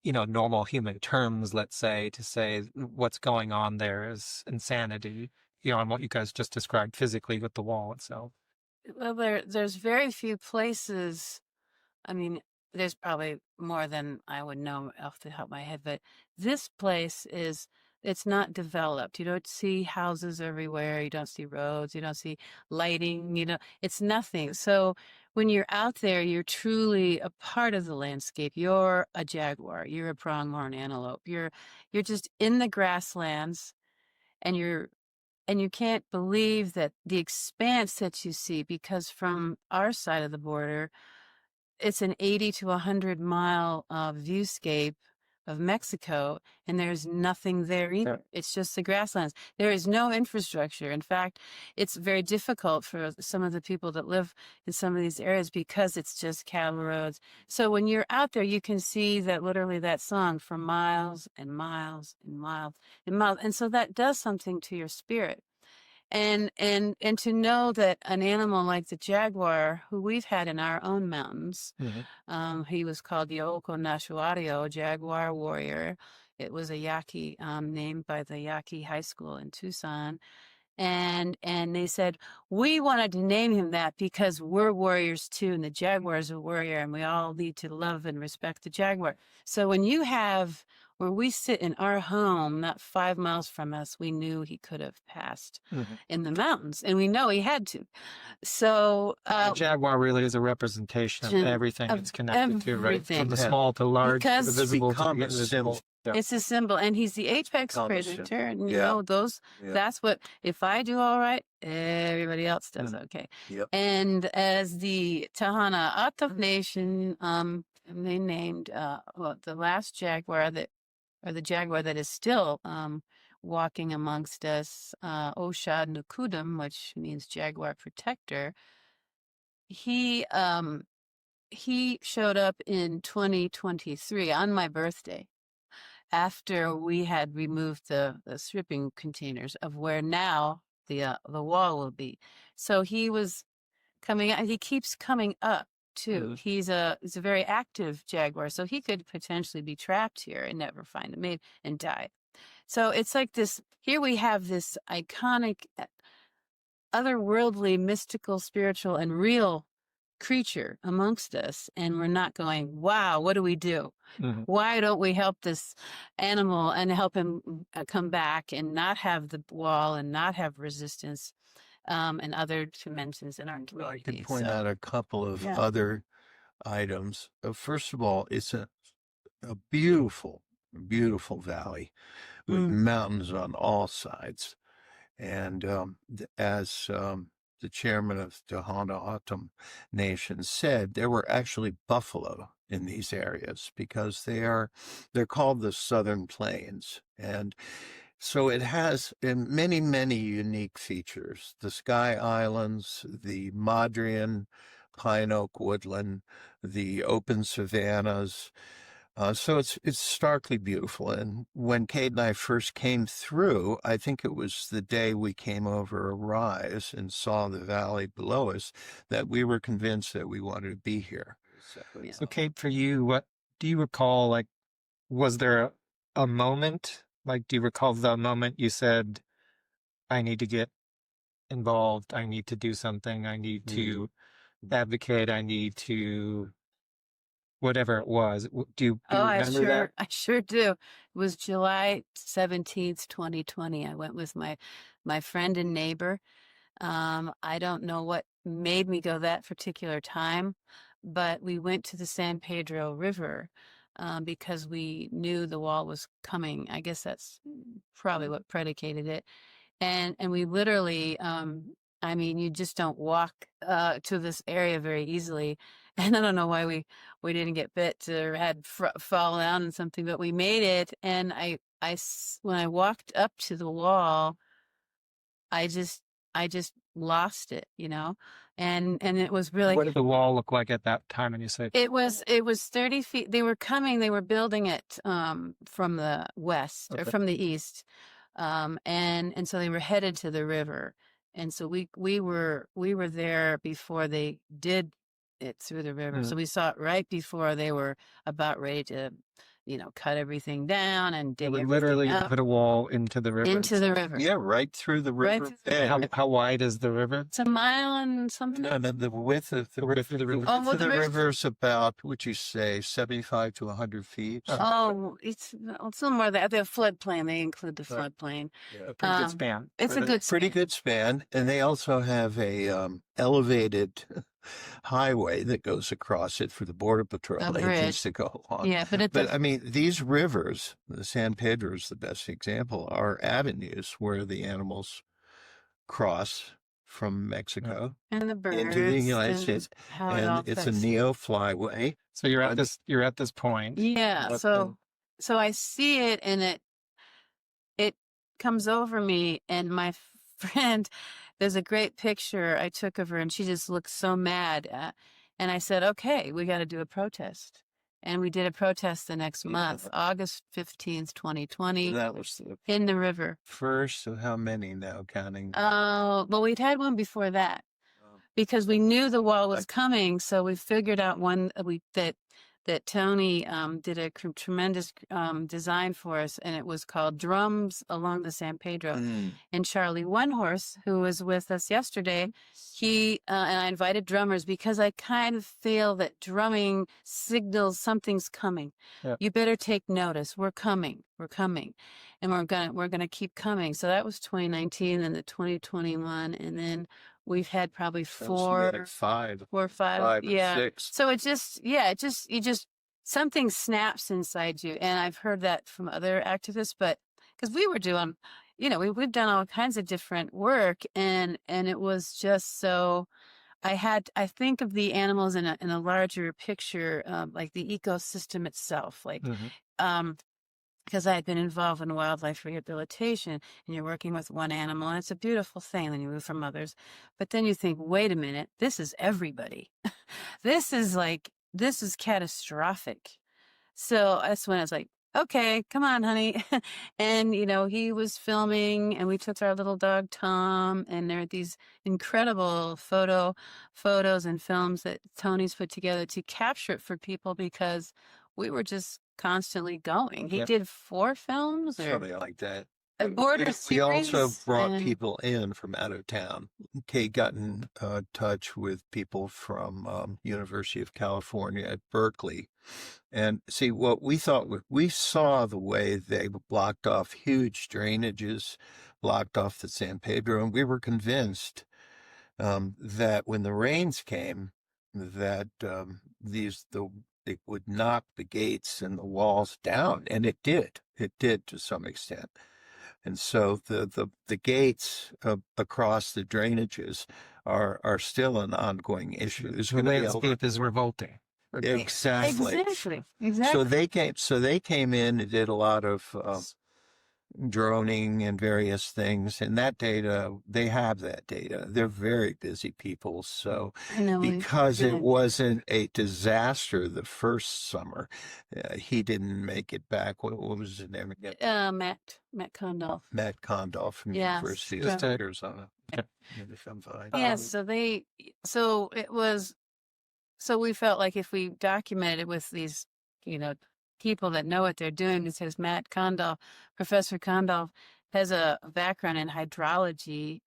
normal human terms, let's say, to say what's going on there is insanity, on what you guys just described physically with the wall itself. Well, there's very few places. I mean, there's probably more than I would know off the top of my head, but this place it's not developed. You don't see houses everywhere. You don't see roads. You don't see lighting. It's nothing. So when you're out there, you're truly a part of the landscape. You're a jaguar. You're a pronghorn antelope. You're just in the grasslands, and you can't believe that the expanse that you see, because from our side of the border, it's an 80 to 100 mile viewscape of Mexico, and there's nothing there either. It's just the grasslands. There is no infrastructure. In fact, it's very difficult for some of the people that live in some of these areas because it's just cattle roads. So when you're out there, you can see that literally that song for miles and miles and miles and miles. And so that does something to your spirit. And to know that an animal like the jaguar, who we've had in our own mountains, he was called Yoko Nashuario, jaguar warrior. It was a Yaqui named by the Yaqui High School in Tucson. And they said, we wanted to name him that because we're warriors too, and the jaguar is a warrior, and we all need to love and respect the jaguar. So when you have, where we sit in our home, not 5 miles from us, we knew he could have passed in the mountains, and we know he had to. So the jaguar really is a representation of everything it's connected to, right? From the small to large, because the visible to the invisible. It's a symbol, and he's the apex predator, and that's what, if I do all right, everybody else does okay. And as the Tahana Ataf Nation, they named the last jaguar the jaguar that is still walking amongst us, Oshad Nukudum, which means jaguar protector. He showed up in 2023 on my birthday, after we had removed the shipping containers of where now the wall will be. So he was coming out. He keeps coming up too. He's a very active jaguar, so he could potentially be trapped here and never find a mate and die. So it's like this. Here we have this iconic, otherworldly, mystical, spiritual, and real creature amongst us, and we're not going, wow, what do we do? Why don't we help this animal and help him come back and not have the wall and not have resistance, and other dimensions in our community? I could point out a couple of other items. First of all, it's a beautiful, beautiful valley with mountains on all sides. And as the chairman of Tohono O'odham Nation said, there were actually buffalo in these areas because they're called the Southern Plains. And so it has many, many unique features. The Sky Islands, the Madrean pine oak woodland, the open savannas. So it's starkly beautiful. And when Kate and I first came through, I think it was the day we came over a rise and saw the valley below us, that we were convinced that we wanted to be here. So Kate, for you, what do you recall? Like, was there a moment? Like, do you recall the moment you said, I need to get involved, I need to do something, I need to advocate, I need to... whatever it was. Do you remember that? I sure do. It was July 17th, 2020. I went with my friend and neighbor. I don't know what made me go that particular time, but we went to the San Pedro River because we knew the wall was coming. I guess that's probably what predicated it. And we literally, I mean, you just don't walk to this area very easily. And I don't know why we didn't get bit or had fall down and something, but we made it. And when I walked up to the wall, I just lost it, you know, and it was really. What did the wall look like at that time? And you say it was 30 feet. They were building it from the west or from the east, and so they were headed to the river, and so we were there before they did it through the river. So we saw it right before they were about ready to, you know, cut everything down and dig everything literally up. Put a wall into the river. Into the river. Yeah, right through the river. How wide is the river? It's a mile and something. No, the width of the river. The river. The width of the river is about, would you say, 75 to 100 feet? Oh, it's a little more than the floodplain. They include the floodplain. Yeah, a pretty good span. It's a good pretty good span, and they also have a elevated highway that goes across it for the Border Patrol agents to go along. Yeah, but I mean, these rivers, the San Pedro is the best example, are avenues where the animals cross from Mexico and the birds into the United States, and it's a neo flyway. So you're at this point. Yeah. So I see it, and it comes over me, and my friend. There's a great picture I took of her, and she just looked so mad. And I said, okay, we got to do a protest. And we did a protest the next month, August 15th, 2020, That was in the river. First, so how many now counting? Well, we'd had one before that because we knew the wall was coming. So we figured out one that Tony did a tremendous design for us, and it was called Drums Along the San Pedro. And Charlie One Horse, who was with us yesterday, he and I invited drummers because I kind of feel that drumming signals something's coming. Yep. You better take notice. We're coming, and we're gonna keep coming. So that was 2019, and the 2021, and then we've had probably four or five. Yeah. Six. So it just something snaps inside you. And I've heard that from other activists, but because we were doing, you know, we've done all kinds of different work, and it was just so. I think of the animals in a larger picture, like the ecosystem itself, like because I had been involved in wildlife rehabilitation, and you're working with one animal, and it's a beautiful thing when you move from others. But then you think, wait a minute, this is everybody. This is catastrophic. So that's when I was like, okay, come on, honey. And, he was filming, and we took our little dog, Tom, and there are these incredible photos and films that Tony's put together to capture it for people, because we were just constantly going. He Yep. did 4 films or Something like that. a border We also series, brought and- people in from out of town. Kate got in touch with people from University of California at Berkeley. And see, what we thought, we saw the way they blocked off huge drainages, blocked off the San Pedro, and we were convinced that when the rains came, that it would knock the gates and the walls down, and it did. It did to some extent. And so the gates across the drainages are still an ongoing issue. There's The going to be landscape is revolting. exactly. Exactly. So they came in and did a lot of droning and various things, and that data, they have that data. They're very busy people. So I know, because yeah. it wasn't a disaster the first summer, he didn't make it back. What was his name again? Matt Condolf. Matt Condolf from Yes, University just of Arizona. I'm fine. Yes, so we felt like if we documented it with these, people that know what they're doing, because Matt Condolf, Professor Condolf, has a background in hydrology,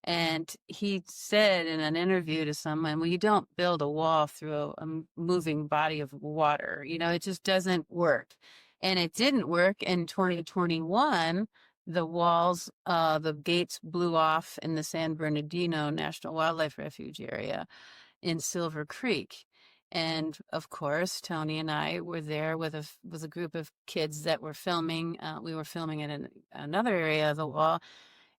and he said in an interview to someone, well, you don't build a wall through a moving body of water. It just doesn't work. And it didn't work in 2021. The walls, the gates blew off in the San Bernardino National Wildlife Refuge area in Silver Creek. And of course, Tony and I were there with a group of kids that were filming. We were filming in another area of the wall,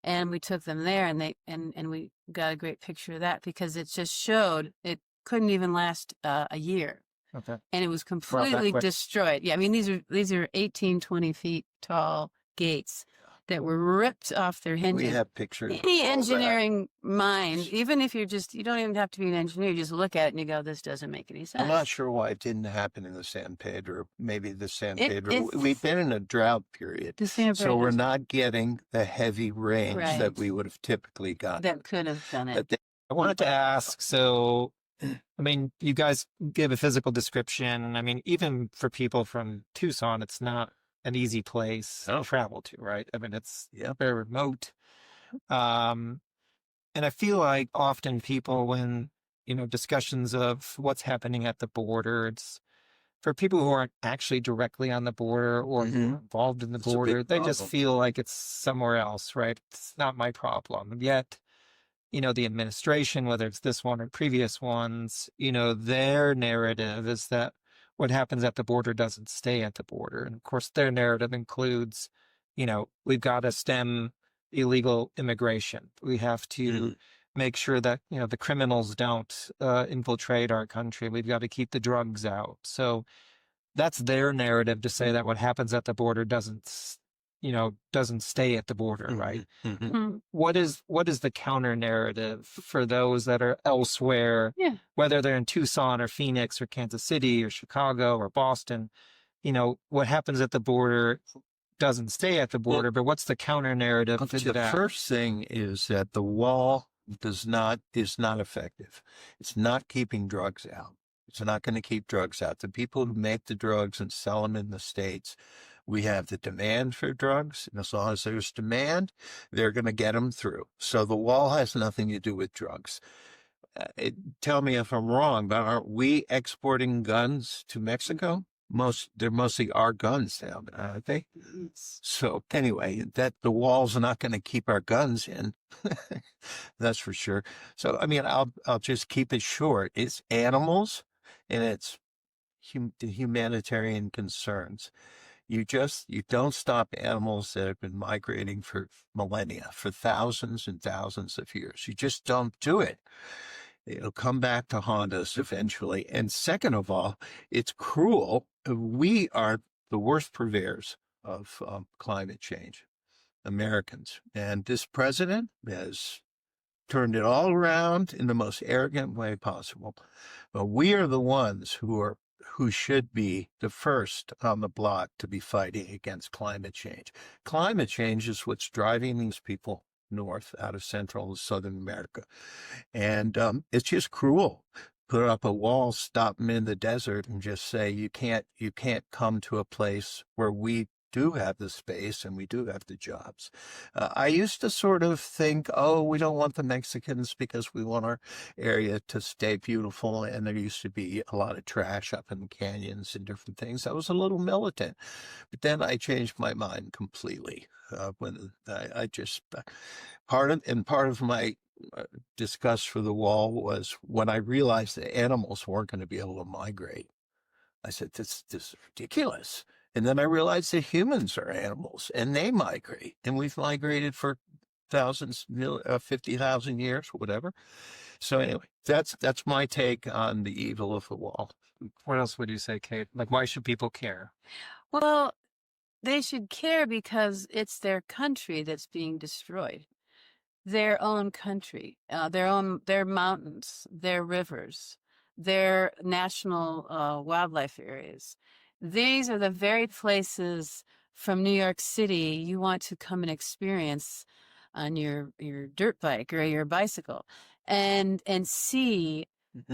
and we took them there, and we got a great picture of that, because it just showed it couldn't even last a year. Okay. And it was completely destroyed. Yeah, I mean, these are 18, 20 feet tall gates that were ripped off their hinges. We have pictures. Any of all engineering mind, even if you don't even have to be an engineer, you just look at it and you go, this doesn't make any that. sense. I'm not sure why it didn't happen in the San Pedro. Maybe the San It- Pedro. it's- We've been in a drought period, The San so we're Bernardino not getting the heavy rains Right. that we would have typically gotten. that could have done it. But they- I wanted to ask, so, I mean, you guys give a physical description, and I mean, even for people from Tucson, it's not an easy place to travel to, right? I mean, it's very remote. And I feel like often people, when, discussions of what's happening at the border, it's for people who aren't actually directly on the border or involved in the It's a big border, they just problem. feel like it's somewhere else, right? It's not my problem. And yet, the administration, whether it's this one or previous ones, their narrative is that what happens at the border doesn't stay at the border. And of course, their narrative includes, we've got to stem illegal immigration. We have to make sure that, the criminals don't infiltrate our country. We've got to keep the drugs out. So that's their narrative, to say that what happens at the border doesn't stay at the border, right? Mm. What is the counter narrative for those that are elsewhere, Yeah. whether they're in Tucson or Phoenix or Kansas City or Chicago or Boston? What happens at the border doesn't stay at the border, but what's the counter narrative to The that? first thing is that the wall is not effective. It's not keeping drugs out. It's not going to keep drugs out. The people who make the drugs and sell them in the States, we have the demand for drugs, and as long as there's demand, they're going to get them through. So the wall has nothing to do with drugs. Tell me if I'm wrong, but aren't we exporting guns to Mexico? They're mostly our guns now, aren't they? So anyway, that the wall's not going to keep our guns in. That's for sure. So I mean, I'll just keep it short. It's animals, and it's the humanitarian concerns. You don't stop animals that have been migrating for millennia, for thousands and thousands of years. You just don't do it. It'll come back to haunt us eventually. And second of all, it's cruel. We are the worst purveyors of climate change, Americans. And this president has turned it all around in the most arrogant way possible. But we are the ones who should be the first on the block to be fighting against climate change. Climate change is what's driving these people north out of Central and Southern America. And it's just cruel. Put up a wall, stop them in the desert, and just say you can't come to a place where we do have the space and we do have the jobs. I used to sort of think, oh, we don't want the Mexicans because we want our area to stay beautiful. And there used to be a lot of trash up in the canyons and different things. I was a little militant, but then I changed my mind completely when I just part of my disgust for the wall was when I realized that animals weren't going to be able to migrate. I said, this is ridiculous. And then I realized that humans are animals and they migrate, and we've migrated for 50,000 years, whatever. So anyway, that's my take on the evil of the wall. What else would you say, Kate? Like, why should people care? Well, they should care because it's their country that's being destroyed. Their own country, their mountains, their rivers, their national wildlife areas. These are the very places from New York City you want to come and experience on your dirt bike or your bicycle and see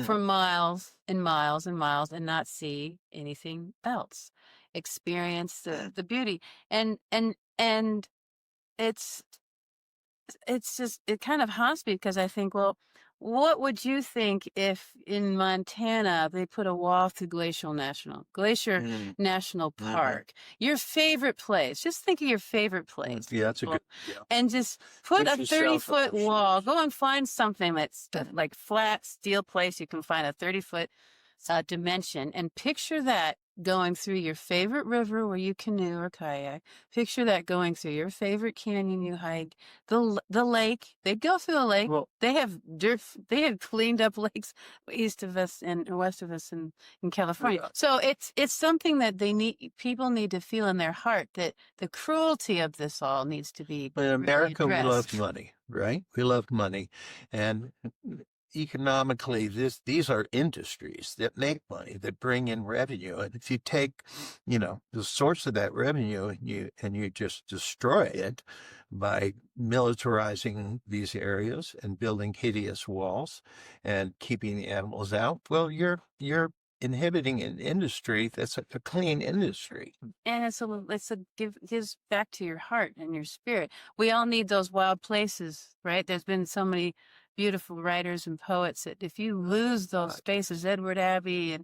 for miles and miles and miles and not see anything else. Experience the beauty. And it's just, it kind of haunts me because I think, well, what would you think if in Montana they put a wall through Glacier National Park? Your favorite place. Just think of your favorite place. Yeah, that's a good. Yeah. And just put a Gives yourself 30-foot a- wall. Go and find something that's like flat steel place. You can find a 30-foot dimension and picture that going through your favorite river where you canoe or kayak. Picture that going through your favorite canyon you hike. The lake. They go through the lake. Well, They have dirt. They have cleaned up lakes east of us and west of us in California. Yeah. So it's something that people need to feel in their heart that the cruelty of this all needs to be. But in America, we addressed. love money, right? We love money, and economically, these are industries that make money, that bring in revenue. And if you take, the source of that revenue and you just destroy it by militarizing these areas and building hideous walls and keeping the animals out, well, you're inhibiting an industry that's a clean industry. And gives back to your heart and your spirit. We all need those wild places, right? There's been so many beautiful writers and poets that if you lose those spaces, Edward Abbey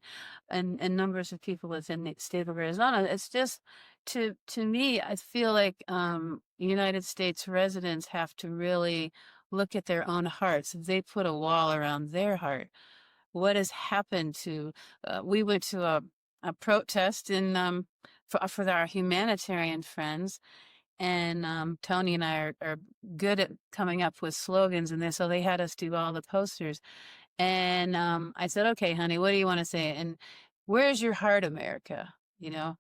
and numbers of people within the state of Arizona, it's just to me, I feel like United States residents have to really look at their own hearts. If they put a wall around their heart, what has happened to? We went to a protest in for our humanitarian friends. And Tony and I are good at coming up with slogans and so they had us do all the posters. And I said, okay, honey, what do you want to say? And where's your heart, America? No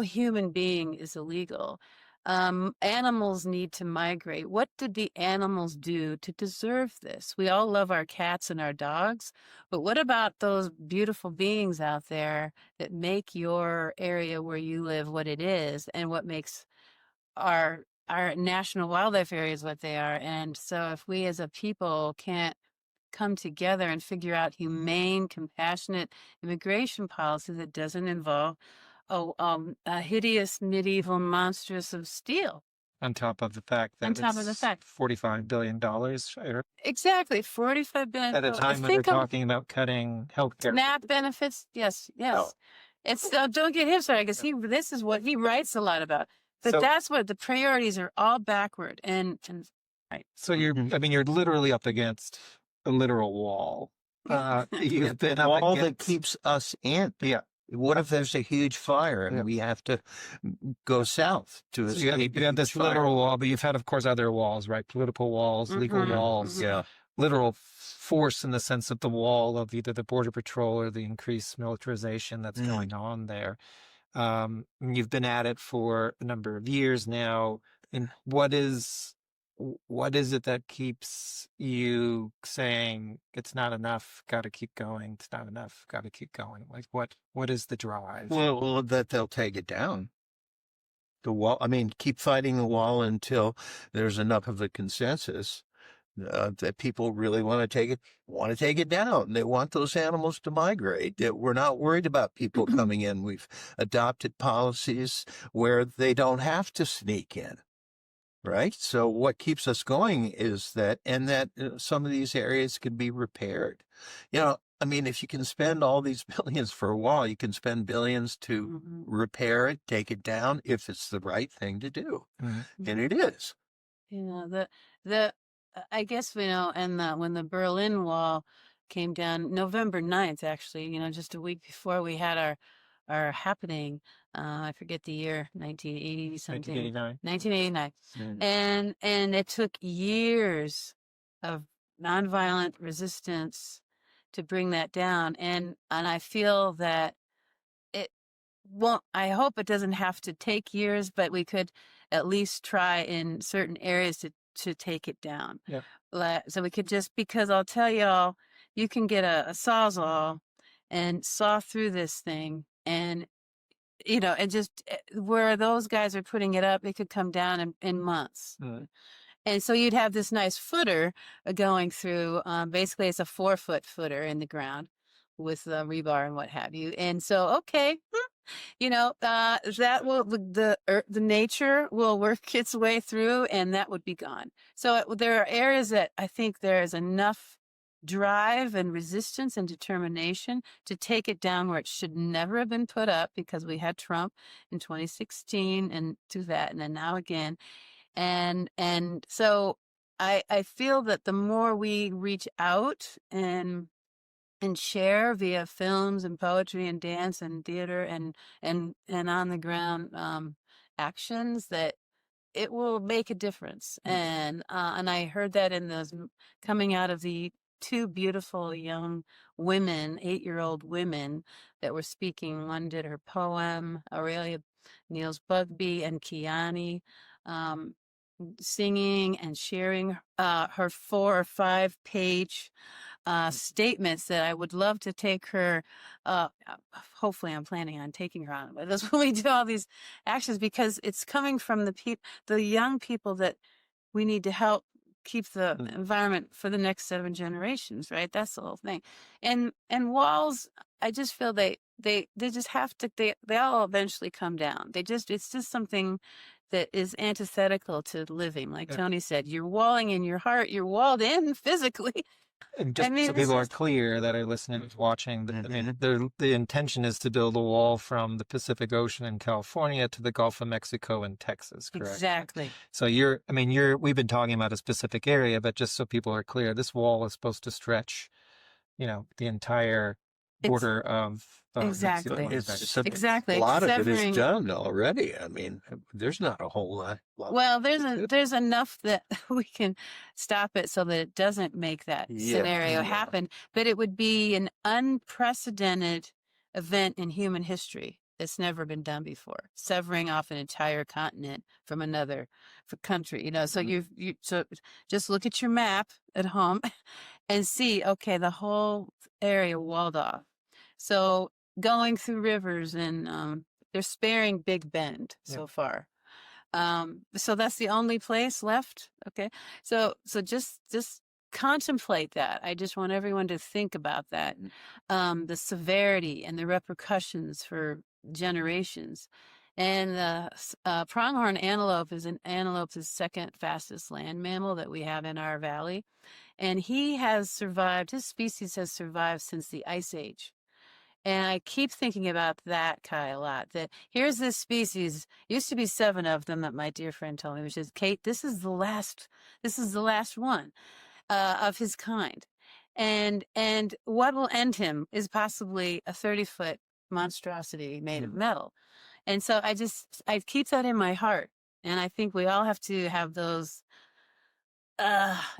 human being is illegal. Animals need to migrate. What did the animals do to deserve this? We all love our cats and our dogs, but what about those beautiful beings out there that make your area where you live what it is and what makes our national wildlife areas what they are? And so if we as a people can't come together and figure out humane, compassionate immigration policy that doesn't involve a hideous medieval monstrous of steel. On top of the fact that $45 billion. Exactly, $45 billion. At a time when they're talking about cutting healthcare. SNAP benefits, yes. Oh. It's don't get him started because this is what he writes a lot about. But that's what the priorities are all backward and right. So you're literally up against a literal wall. You've been up wall against... that keeps us in. Yeah. What if there's a huge fire and we have to go south to escape? You have this literal wall, but you've had, of course, other walls, right? Political walls, legal walls. Yeah. Literal force in the sense of the wall of either the Border Patrol or the increased militarization that's going on there. You've been at it for a number of years now. And what is it that keeps you saying it's not enough, got to keep going, it's not enough, got to keep going? Like what is the drive? Well, that they'll take it down. The wall, I mean, keep fighting the wall until there's enough of a consensus that people really want to take it down. They want those animals to migrate. That we're not worried about people coming in. We've adopted policies where they don't have to sneak in. Right. So what keeps us going is that, and that some of these areas can be repaired. I mean, if you can spend all these billions for a wall, you can spend billions to repair it, take it down, if it's the right thing to do. And it is. I guess, and when the Berlin Wall came down, November 9th, actually, just a week before we had our happening, I forget the year, 1980 something. 1989. And it took years of nonviolent resistance to bring that down. And I feel that it won't, I hope it doesn't have to take years, but we could at least try in certain areas to take it down. Yeah. So we could because I'll tell y'all, you can get a sawzall and saw through this thing, and and just where those guys are putting it up, it could come down in months. And so you'd have this nice footer going through. Basically, it's a 4-foot footer in the ground with rebar and what have you. And so, okay, that will the nature will work its way through, and that would be gone. So there are areas that I think there is enough drive and resistance and determination to take it down where it should never have been put up, because we had Trump in 2016 and to that, and then now again. And so I feel that the more we reach out and share via films and poetry and dance and theater and on the ground actions, that it will make a difference. And I heard that in those coming out of the 2 beautiful young women, 8-year-old women that were speaking. One did her poem, Aurelia Niels Bugby and Kiani, singing and sharing her 4 or 5 page statements that I would love to take her. Hopefully, I'm planning on taking her on, but that's when we do all these actions, because it's coming from the young people that we need to help keep the environment for the next 7 generations. Right, that's the whole thing. And walls, I just feel they just have to. They all eventually come down. It's just something that is antithetical to living. Like Tony said, you're walling in your heart. You're walled in physically. And just so people are clear that are listening and watching, the intention is to build a wall from the Pacific Ocean in California to the Gulf of Mexico and Texas, correct? Exactly. So we've been talking about a specific area, but just so people are clear, this wall is supposed to stretch, the entire border of exactly. Exactly. A lot of it is done already. I mean, there's not a whole lot. Well, there's enough that we can stop it so that it doesn't make that scenario happen. But it would be an unprecedented event in human history that's never been done before, severing off an entire continent from another country. So so just look at your map at home and see, okay, the whole area walled off. So going through rivers, and they're sparing Big Bend so far. So that's the only place left. Okay. So just contemplate that. I just want everyone to think about that. The severity and the repercussions for generations. And the pronghorn antelope is the second fastest land mammal that we have in our valley. And his species has survived since the Ice Age. And I keep thinking about that, Kai, a lot. That here's this species, used to be 7 of them that my dear friend told me, which is, Kate, this is the last one of his kind. And what will end him is possibly a 30-foot monstrosity made of metal. And so I keep that in my heart. And I think we all have to have those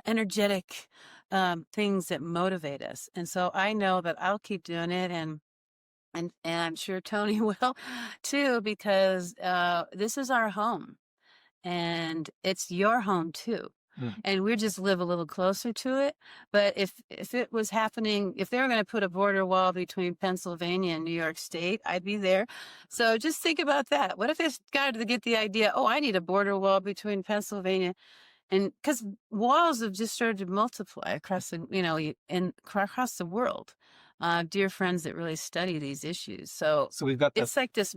energetic things that motivate us. And so I know that I'll keep doing it. And and I'm sure Tony will too, because this is our home, and it's your home too. And we just live a little closer to it. But if it was happening, if they were going to put a border wall between Pennsylvania and New York State, I'd be there. So just think about that. What if they got to get the idea, oh, I need a border wall between Pennsylvania, and because walls have just started to multiply across the, across the world. Dear friends that really study these issues. So we've got it's like this,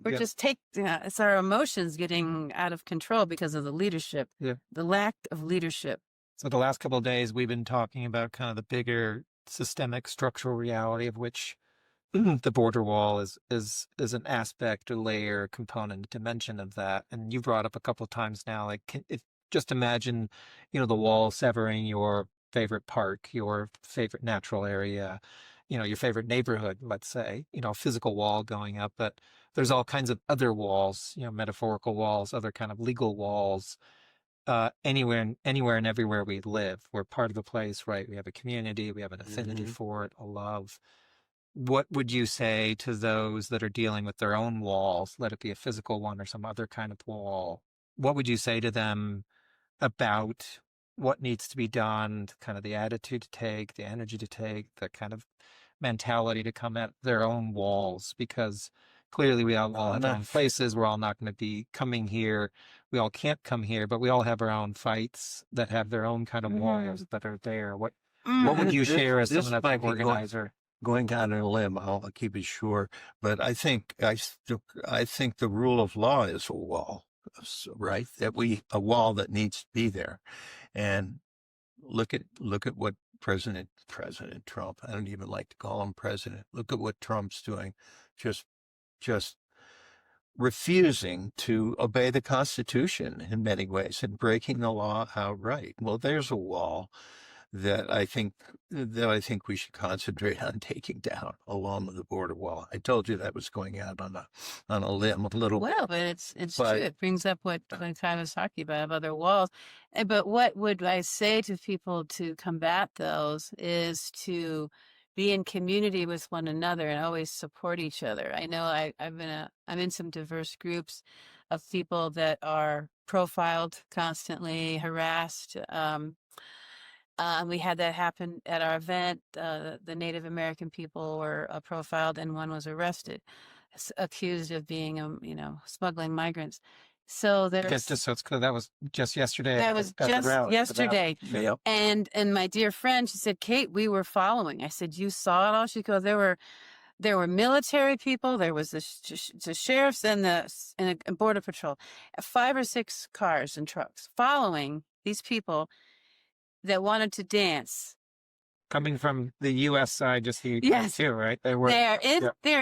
we're just it's our emotions getting out of control because of the leadership, the lack of leadership. So the last couple of days, we've been talking about kind of the bigger systemic structural reality of which the border wall is an aspect, a layer, component, dimension of that. And you brought up a couple of times now, like just imagine, the wall severing your favorite park, your favorite natural area, your favorite neighborhood, let's say, physical wall going up, but there's all kinds of other walls, metaphorical walls, other kind of legal walls, anywhere and everywhere we live. We're part of the place, right? We have a community, we have an affinity for it, a love. What would you say to those that are dealing with their own walls, let it be a physical one or some other kind of wall? What would you say to them about what needs to be done, kind of the attitude to take, the energy to take, the kind of mentality to come at their own walls? Because clearly we all have our own places. We're all not going to be coming here. We all can't come here, but we all have our own fights that have their own kind of walls that are there. What would you share as someone that's an organizer? Going down on a limb, I'll keep it short, but I think the rule of law is a wall, right? A wall that needs to be there. And look at what President Trump, I don't even like to call him president. Look at what Trump's doing, just refusing to obey the Constitution in many ways and breaking the law outright. Well, there's a wall that I think we should concentrate on taking down along with the border wall. I told you that was going out on a limb a little bit. Well, but it's true. It brings up what Kai was talking about other walls. But what would I say to people to combat those is to be in community with one another and always support each other. I know I'm in some diverse groups of people that are profiled constantly, harassed. We had that happen at our event. The Native American people were profiled, and one was arrested, accused of being, smuggling migrants. So there's just so it's clear, that was just yesterday. That was just yesterday. Yep. And my dear friend, she said, Kate, we were following. I said, you saw it all? She goes, there were military people. There was the sheriffs and the border patrol, 5 or 6 cars and trucks following these people that wanted to dance. Coming from the U.S. side, just the yes, too, right? They're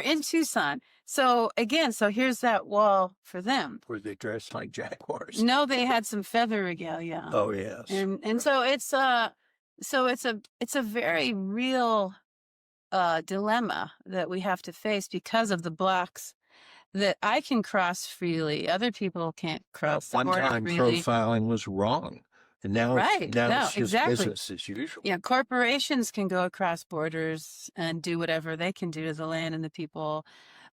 in Tucson. So again, here's that wall for them. Were they dressed like jaguars? No, they had some feather regalia. Oh yes. And so it's a very real dilemma that we have to face because of the blocks that I can cross freely. Other people can't cross. One time freely. Profiling was wrong. And now, it's just business as usual. Yeah, corporations can go across borders and do whatever they can do to the land and the people,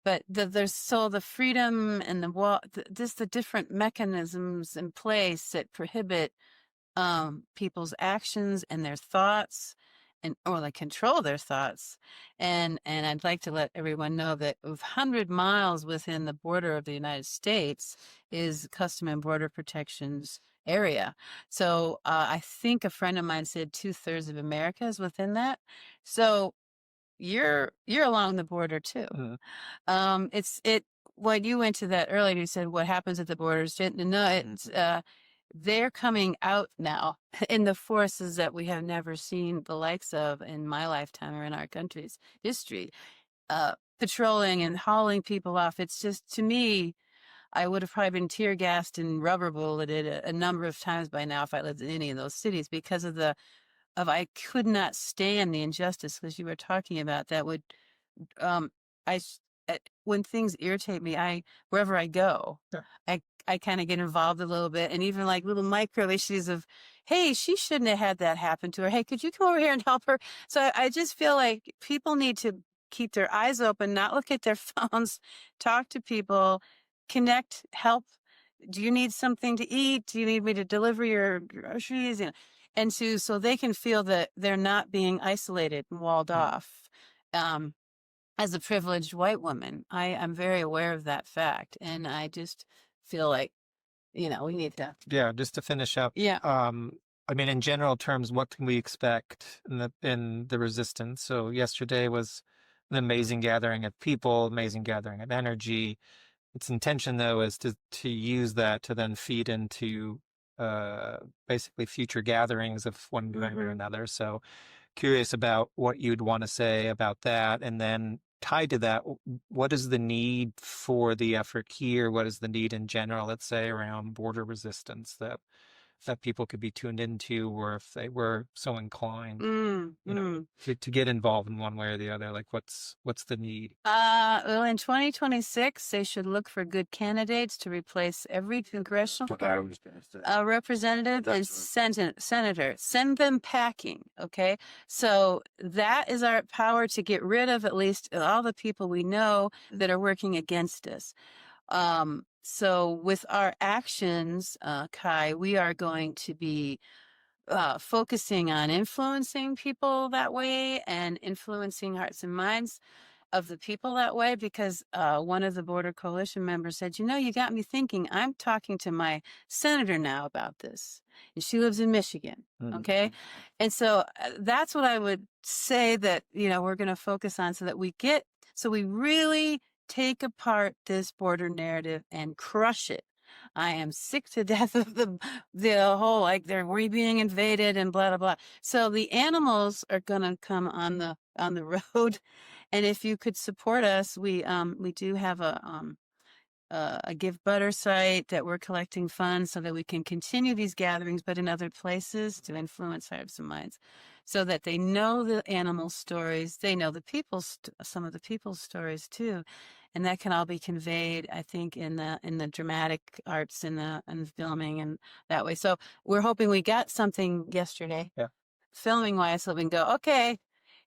but there's the freedom and the different mechanisms in place that prohibit people's actions and their thoughts, or like control their thoughts. And I'd like to let everyone know that 100 miles within the border of the United States is Custom and Border Protection's area. So I think a friend of mine said 2/3 of America is within that. So you're along the border too. When you went to that earlier, you said what happens at the borders. They're coming out now in the forces that we have never seen the likes of in my lifetime or in our country's history, patrolling and hauling people off. It's just, to me, I would have probably been tear gassed and rubber bulleted a number of times by now if I lived in any of those cities because of I could not stand the injustice, because you were talking about that would, when things irritate me, wherever I go, I kind of get involved a little bit, and even like little micro issues of, hey, she shouldn't have had that happen to her. Hey, could you come over here and help her? So I just feel like people need to keep their eyes open, not look at their phones, talk to people, connect, help. Do you need something to eat? Do you need me to deliver your groceries? And so they can feel that they're not being isolated and walled off. As a privileged white woman, I'm very aware of that fact. And I just feel like, we need to. Yeah, just to finish up. Yeah. I mean, in general terms, what can we expect in the resistance? So yesterday was an amazing gathering of people, amazing gathering of energy. Its intention, though, is to use that to then feed into basically future gatherings of one kind or another. So curious about what you'd want to say about that. And then tied to that, what is the need for the effort here? What is the need in general, let's say, around border resistance that people could be tuned into, or if they were so inclined, to get involved in one way or the other? Like, what's the need? Well, in 2026, they should look for good candidates to replace every congressional representative and senator. Send them packing, okay? So that is our power to get rid of at least all the people we know that are working against us. So with our actions, Kai, we are going to be focusing on influencing people that way and influencing hearts and minds of the people that way, because one of the Border Coalition members said, you got me thinking. I'm talking to my senator now about this, and she lives in Michigan. Okay. And so that's what I would say that, we're going to focus on, so that we really take apart this border narrative and crush it. I am sick to death of the whole, like, we're being invaded and blah, blah, blah. So the animals are going to come on the road. And if you could support us, we do have a Give Butter site that we're collecting funds so that we can continue these gatherings, but in other places, to influence hearts and minds, so that they know the animal stories, they know some of the people's stories too, and that can all be conveyed, I think, in the dramatic arts and the filming and that way. So we're hoping we got something yesterday, filming wise, so we can go, okay,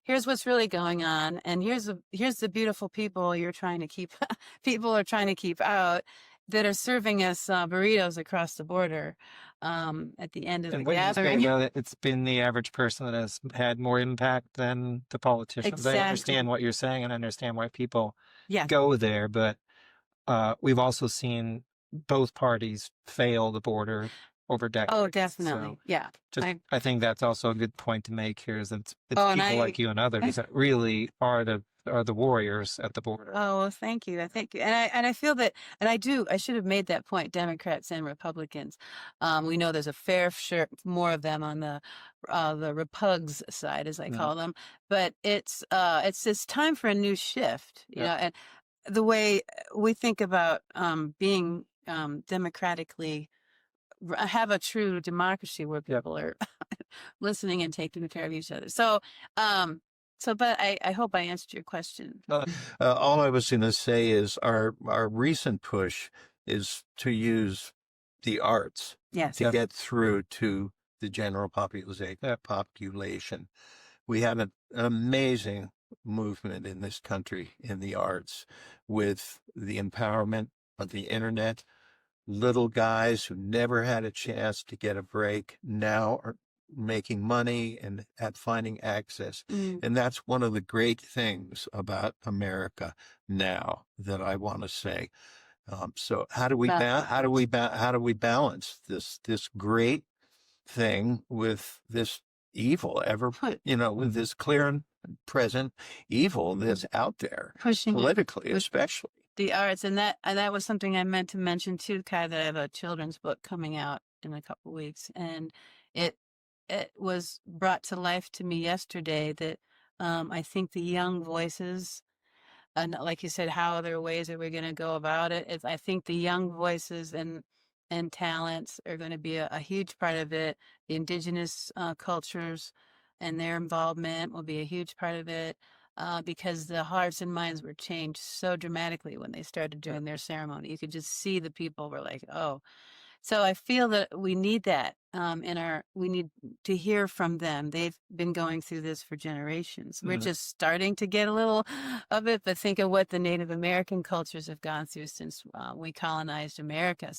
here's what's really going on, and here's the beautiful people you're trying to keep people are trying to keep out, that are serving us burritos across the border at the end of the gathering. It's been the average person that has had more impact than the politicians. Exactly. I understand what you're saying and understand why people go there, but we've also seen both parties fail the border over decades. Oh, definitely. So I think that's also a good point to make here, is that it's people like you and others that really are the warriors at the border. Oh, well, thank you. And I feel that, and I should have made that point, Democrats and Republicans. We know there's a fair share more of them on the repugs side, as I call them, but it's this time for a new shift, you know, and the way we think about being democratically, have a true democracy where people are listening and taking care of each other. So, but I hope I answered your question. All I was going to say is our recent push is to use the arts to get through to the general population. We have an amazing movement in this country in the arts, with the empowerment of the internet. Little guys who never had a chance to get a break now are making money and finding access. And that's one of the great things about America now that I want to say. So how do we balance this great thing with this evil with this clear and present evil that's out there, pushing politically, especially the arts? And that was something I meant to mention too, Kai, that I have a children's book coming out in a couple of weeks, and it was brought to life to me yesterday that I think the young voices, and like you said, how other ways are we going to go about it? I think the young voices and talents are going to be a huge part of it. The indigenous cultures and their involvement will be a huge part of it, because the hearts and minds were changed so dramatically when they started doing their ceremony. You could just see the people were like, oh. So I feel that we need that we need to hear from them. They've been going through this for generations. We're just starting to get a little of it, but think of what the Native American cultures have gone through since we colonized America.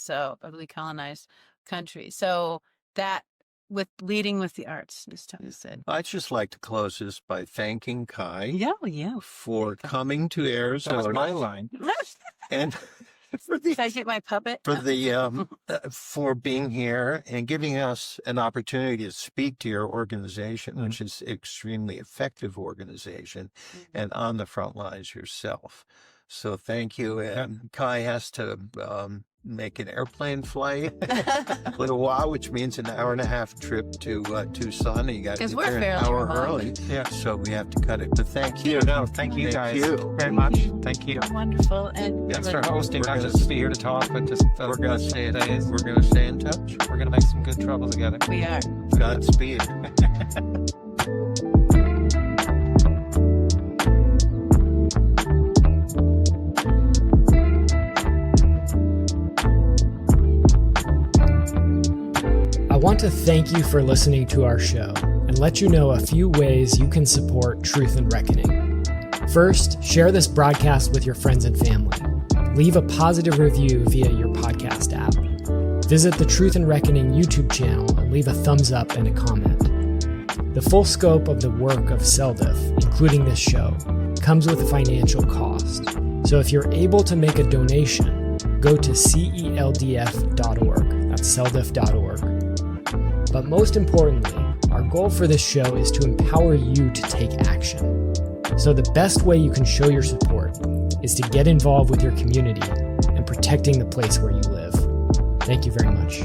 We colonized country. So that with leading with the arts, as Tony said. I'd just like to close this by thanking Kai Yeah. for coming to Arizona. That was my line. And for the Did I get my puppet? for being here and giving us an opportunity to speak to your organization, which is extremely effective organization, and on the front lines yourself. So thank you. And Kai has to make an airplane flight a little while, which means an 1.5-hour trip to Tucson. You got to get there an hour early. Yeah. So we have to cut it. But thank you. No, thank you guys very much. Thank you. Wonderful. And Thanks for hosting, not just to be here to talk, but just We're going to stay in touch. We're going to make some good trouble together. we are. Godspeed. I want to thank you for listening to our show and let you know a few ways you can support Truth and Reckoning. First, share this broadcast with your friends and family. Leave a positive review via your podcast app. Visit the Truth and Reckoning YouTube channel and leave a thumbs up and a comment. The full scope of the work of CELDF, including this show, comes with a financial cost. So if you're able to make a donation, go to CELDF.org. That's CELDF.org. But most importantly, our goal for this show is to empower you to take action. So the best way you can show your support is to get involved with your community and protecting the place where you live. Thank you very much.